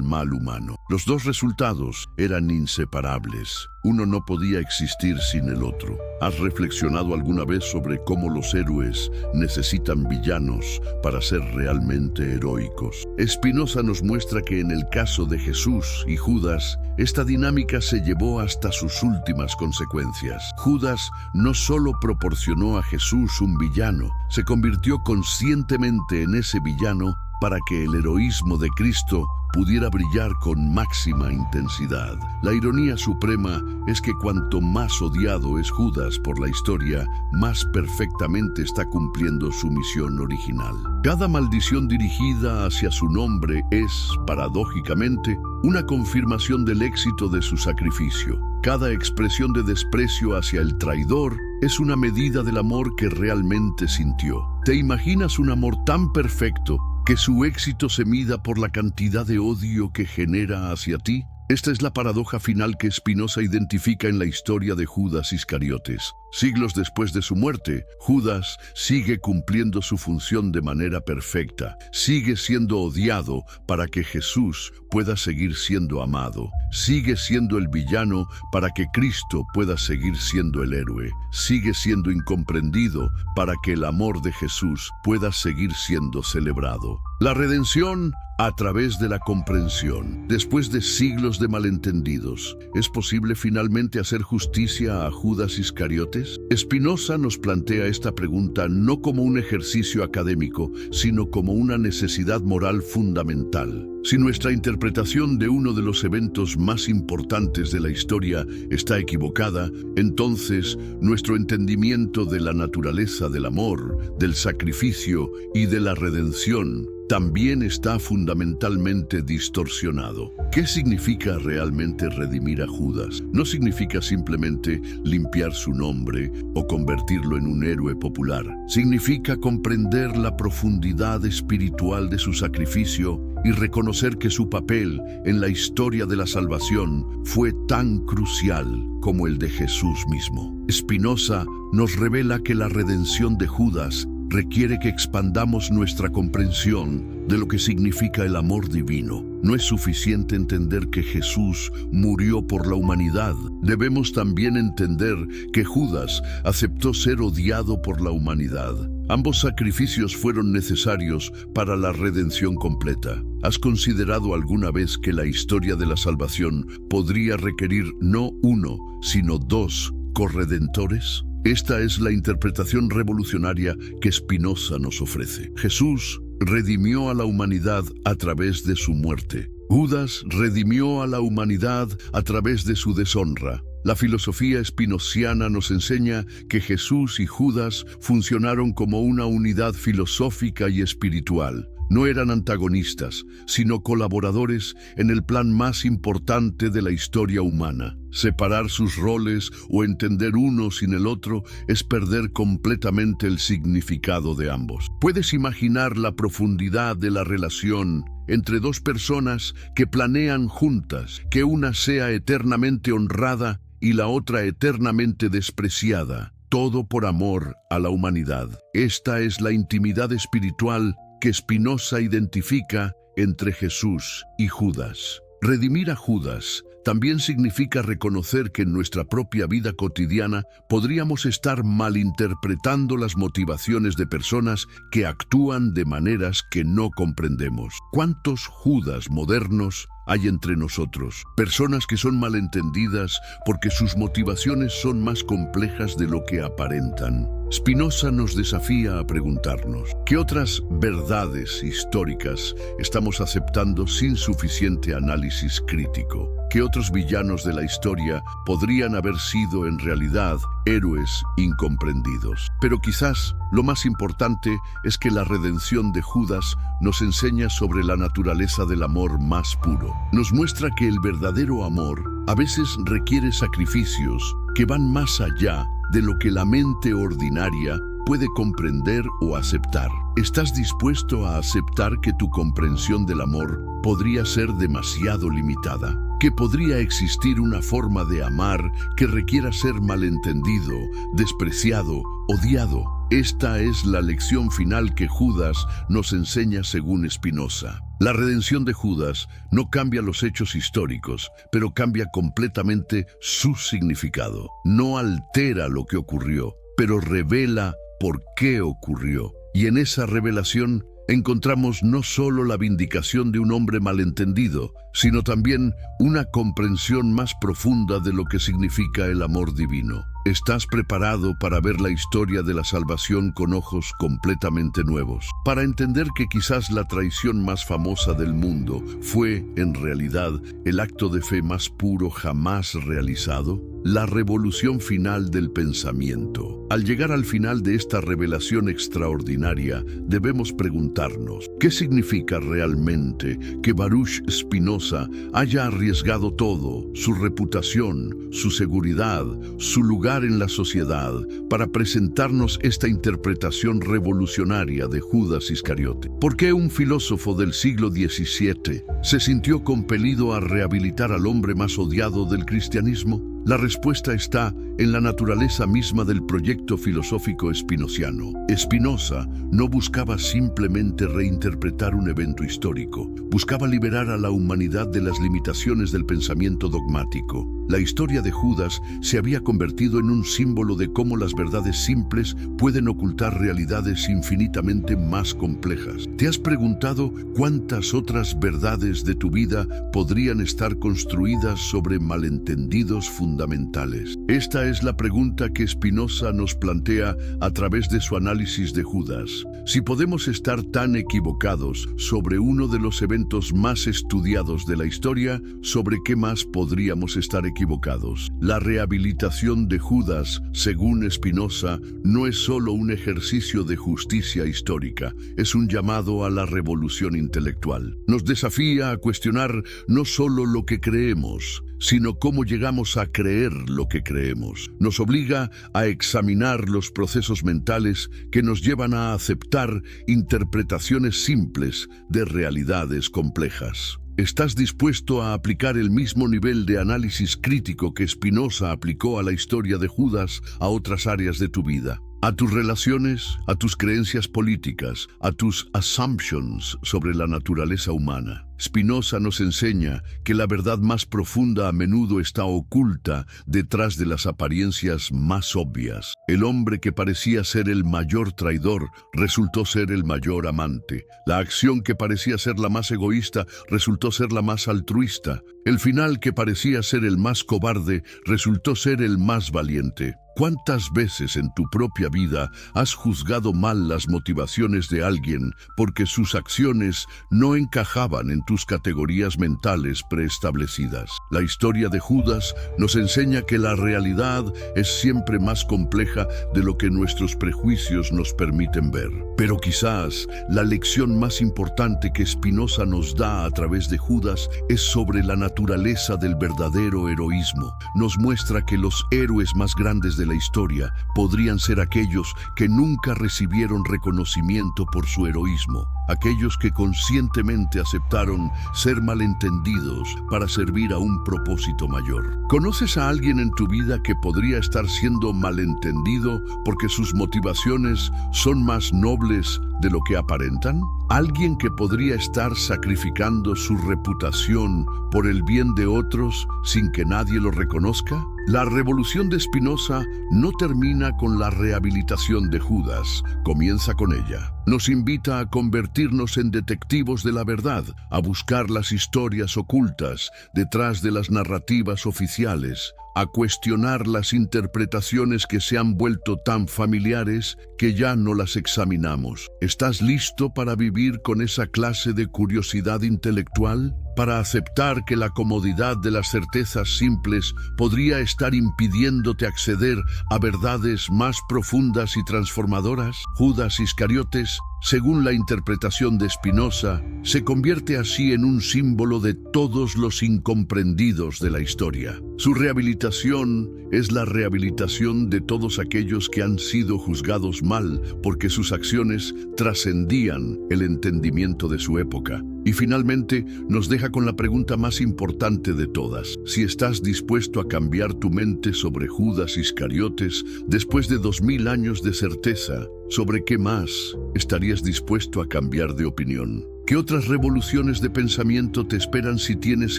mal humano. Los dos resultados eran inseparables. Uno no podía existir sin el otro. ¿Has reflexionado alguna vez sobre cómo los héroes necesitan villanos para ser realmente heroicos? Spinoza nos muestra que en el caso de Jesús y Judas, esta dinámica se llevó hasta sus últimas consecuencias. Judas no solo proporcionó a Jesús un villano, se convirtió conscientemente en ese villano para que el heroísmo de Cristo pudiera brillar con máxima intensidad. La ironía suprema es que cuanto más odiado es Judas por la historia, más perfectamente está cumpliendo su misión original. Cada maldición dirigida hacia su nombre es, paradójicamente, una confirmación del éxito de su sacrificio. Cada expresión de desprecio hacia el traidor es una medida del amor que realmente sintió. ¿Te imaginas un amor tan perfecto que su éxito se mida por la cantidad de odio que genera hacia ti? Esta es la paradoja final que Spinoza identifica en la historia de Judas Iscariotes. Siglos después de su muerte, Judas sigue cumpliendo su función de manera perfecta. Sigue siendo odiado para que Jesús pueda seguir siendo amado. Sigue siendo el villano para que Cristo pueda seguir siendo el héroe. Sigue siendo incomprendido para que el amor de Jesús pueda seguir siendo celebrado. La redención a través de la comprensión. Después de siglos de malentendidos, ¿es posible finalmente hacer justicia a Judas Iscariotes? Spinoza nos plantea esta pregunta no como un ejercicio académico, sino como una necesidad moral fundamental. Si nuestra interpretación de uno de los eventos más importantes de la historia está equivocada, entonces nuestro entendimiento de la naturaleza del amor, del sacrificio y de la redención también está fundamentalmente distorsionado. ¿Qué significa realmente redimir a Judas? No significa simplemente limpiar su nombre o convertirlo en un héroe popular. Significa comprender la profundidad espiritual de su sacrificio y reconocer que su papel en la historia de la salvación fue tan crucial como el de Jesús mismo. Spinoza nos revela que la redención de Judas requiere que expandamos nuestra comprensión de lo que significa el amor divino. No es suficiente entender que Jesús murió por la humanidad. Debemos también entender que Judas aceptó ser odiado por la humanidad. Ambos sacrificios fueron necesarios para la redención completa. ¿Has considerado alguna vez que la historia de la salvación podría requerir no uno, sino dos corredentores? Esta es la interpretación revolucionaria que Spinoza nos ofrece. Jesús redimió a la humanidad a través de su muerte. Judas redimió a la humanidad a través de su deshonra. La filosofía espinociana nos enseña que Jesús y Judas funcionaron como una unidad filosófica y espiritual. No eran antagonistas, sino colaboradores en el plan más importante de la historia humana. Separar sus roles o entender uno sin el otro es perder completamente el significado de ambos. ¿Puedes imaginar la profundidad de la relación entre dos personas que planean juntas que una sea eternamente honrada y la otra eternamente despreciada? Todo por amor a la humanidad. Esta es la intimidad espiritual que Spinoza identifica entre Jesús y Judas. Redimir a Judas también significa reconocer que en nuestra propia vida cotidiana podríamos estar malinterpretando las motivaciones de personas que actúan de maneras que no comprendemos. ¿Cuántos Judas modernos hay entre nosotros? Personas que son malentendidas porque sus motivaciones son más complejas de lo que aparentan. Spinoza nos desafía a preguntarnos, ¿qué otras verdades históricas estamos aceptando sin suficiente análisis crítico? ¿Qué otros villanos de la historia podrían haber sido en realidad héroes incomprendidos? Pero quizás lo más importante es que la redención de Judas nos enseña sobre la naturaleza del amor más puro. Nos muestra que el verdadero amor a veces requiere sacrificios que van más allá de lo que la mente ordinaria puede comprender o aceptar. ¿Estás dispuesto a aceptar que tu comprensión del amor podría ser demasiado limitada? ¿Que podría existir una forma de amar que requiera ser malentendido, despreciado, odiado? Esta es la lección final que Judas nos enseña según Spinoza. La redención de Judas no cambia los hechos históricos, pero cambia completamente su significado. No altera lo que ocurrió, pero revela por qué ocurrió. Y en esa revelación encontramos no solo la vindicación de un hombre malentendido, sino también una comprensión más profunda de lo que significa el amor divino. ¿Estás preparado para ver la historia de la salvación con ojos completamente nuevos? Para entender que quizás la traición más famosa del mundo fue, en realidad, el acto de fe más puro jamás realizado. La revolución final del pensamiento. Al llegar al final de esta revelación extraordinaria, debemos preguntarnos, ¿qué significa realmente que Baruch Spinoza haya arriesgado todo, su reputación, su seguridad, su lugar en la sociedad, para presentarnos esta interpretación revolucionaria de Judas Iscariote? ¿Por qué un filósofo del siglo XVII se sintió compelido a rehabilitar al hombre más odiado del cristianismo? La respuesta está en la naturaleza misma del proyecto filosófico espinociano. Spinoza no buscaba simplemente reinterpretar un evento histórico, buscaba liberar a la humanidad de las limitaciones del pensamiento dogmático. La historia de Judas se había convertido en un símbolo de cómo las verdades simples pueden ocultar realidades infinitamente más complejas. ¿Te has preguntado cuántas otras verdades de tu vida podrían estar construidas sobre malentendidos fundamentales? Esta es la pregunta que Spinoza nos plantea a través de su análisis de Judas. Si podemos estar tan equivocados sobre uno de los eventos más estudiados de la historia, ¿sobre qué más podríamos estar equivocados? La rehabilitación de Judas, según Spinoza, no es solo un ejercicio de justicia histórica, es un llamado a la revolución intelectual. Nos desafía a cuestionar no solo lo que creemos, sino cómo llegamos a creer lo que creemos. Nos obliga a examinar los procesos mentales que nos llevan a aceptar interpretaciones simples de realidades complejas. ¿Estás dispuesto a aplicar el mismo nivel de análisis crítico que Spinoza aplicó a la historia de Judas a otras áreas de tu vida? A tus relaciones, a tus creencias políticas, a tus assumptions sobre la naturaleza humana. Spinoza nos enseña que la verdad más profunda a menudo está oculta detrás de las apariencias más obvias. El hombre que parecía ser el mayor traidor resultó ser el mayor amante. La acción que parecía ser la más egoísta resultó ser la más altruista. El final, que parecía ser el más cobarde, resultó ser el más valiente. ¿Cuántas veces en tu propia vida has juzgado mal las motivaciones de alguien porque sus acciones no encajaban en tus categorías mentales preestablecidas? La historia de Judas nos enseña que la realidad es siempre más compleja de lo que nuestros prejuicios nos permiten ver. Pero quizás la lección más importante que Spinoza nos da a través de Judas es sobre la naturaleza del verdadero heroísmo. Nos muestra que los héroes más grandes de la historia podrían ser aquellos que nunca recibieron reconocimiento por su heroísmo, aquellos que conscientemente aceptaron ser malentendidos para servir a un propósito mayor. ¿Conoces a alguien en tu vida que podría estar siendo malentendido porque sus motivaciones son más nobles de lo que aparentan? ¿Alguien que podría estar sacrificando su reputación por el bien de otros sin que nadie lo reconozca? La revolución de Spinoza no termina con la rehabilitación de Judas, comienza con ella. Nos invita a convertirnos en detectivos de la verdad, a buscar las historias ocultas detrás de las narrativas oficiales, a cuestionar las interpretaciones que se han vuelto tan familiares que ya no las examinamos. ¿Estás listo para vivir con esa clase de curiosidad intelectual? ¿Para aceptar que la comodidad de las certezas simples podría estar impidiéndote acceder a verdades más profundas y transformadoras? Judas Iscariotes, según la interpretación de Spinoza, se convierte así en un símbolo de todos los incomprendidos de la historia. Su rehabilitación es la rehabilitación de todos aquellos que han sido juzgados mal porque sus acciones trascendían el entendimiento de su época. Y finalmente nos deja con la pregunta más importante de todas: si estás dispuesto a cambiar tu mente sobre Judas Iscariotes después de 2000 años de certeza, ¿sobre qué más estarías dispuesto a cambiar de opinión? ¿Qué otras revoluciones de pensamiento te esperan si tienes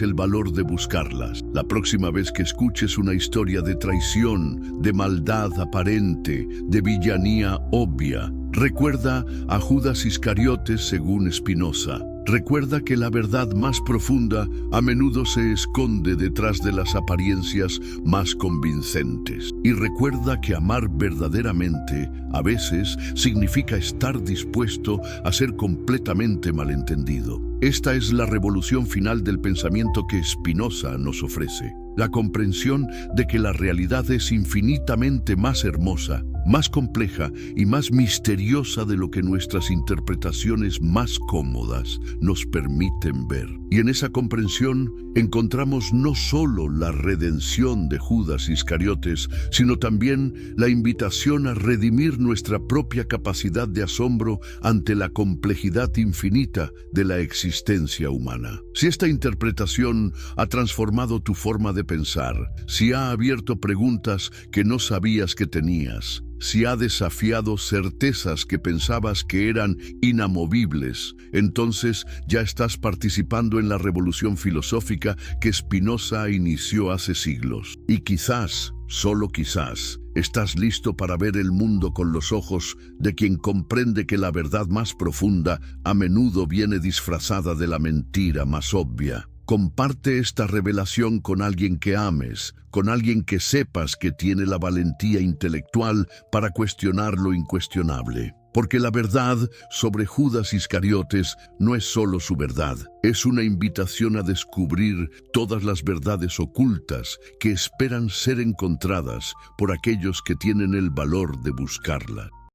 el valor de buscarlas? La próxima vez que escuches una historia de traición, de maldad aparente, de villanía obvia, recuerda a Judas Iscariotes según Spinoza. Recuerda que la verdad más profunda a menudo se esconde detrás de las apariencias más convincentes. Y recuerda que amar verdaderamente a veces significa estar dispuesto a ser completamente malentendido. Esta es la revolución final del pensamiento que Spinoza nos ofrece. La comprensión de que la realidad es infinitamente más hermosa, más compleja y más misteriosa de lo que nuestras interpretaciones más cómodas nos permiten ver. Y en esa comprensión encontramos no solo la redención de Judas Iscariotes, sino también la invitación a redimir nuestra propia capacidad de asombro ante la complejidad infinita de la existencia humana. Si esta interpretación ha transformado tu forma de pensar, si ha abierto preguntas que no sabías que tenías, si ha desafiado certezas que pensabas que eran inamovibles, entonces ya estás participando en la revolución filosófica que Spinoza inició hace siglos. Y quizás, solo quizás, estás listo para ver el mundo con los ojos de quien comprende que la verdad más profunda a menudo viene disfrazada de la mentira más obvia. Comparte esta revelación con alguien que ames, con alguien que sepas que tiene la valentía intelectual para cuestionar lo incuestionable. Porque la verdad sobre Judas Iscariotes no es solo su verdad, es una invitación a descubrir todas las verdades ocultas que esperan ser encontradas por aquellos que tienen el valor de buscarla.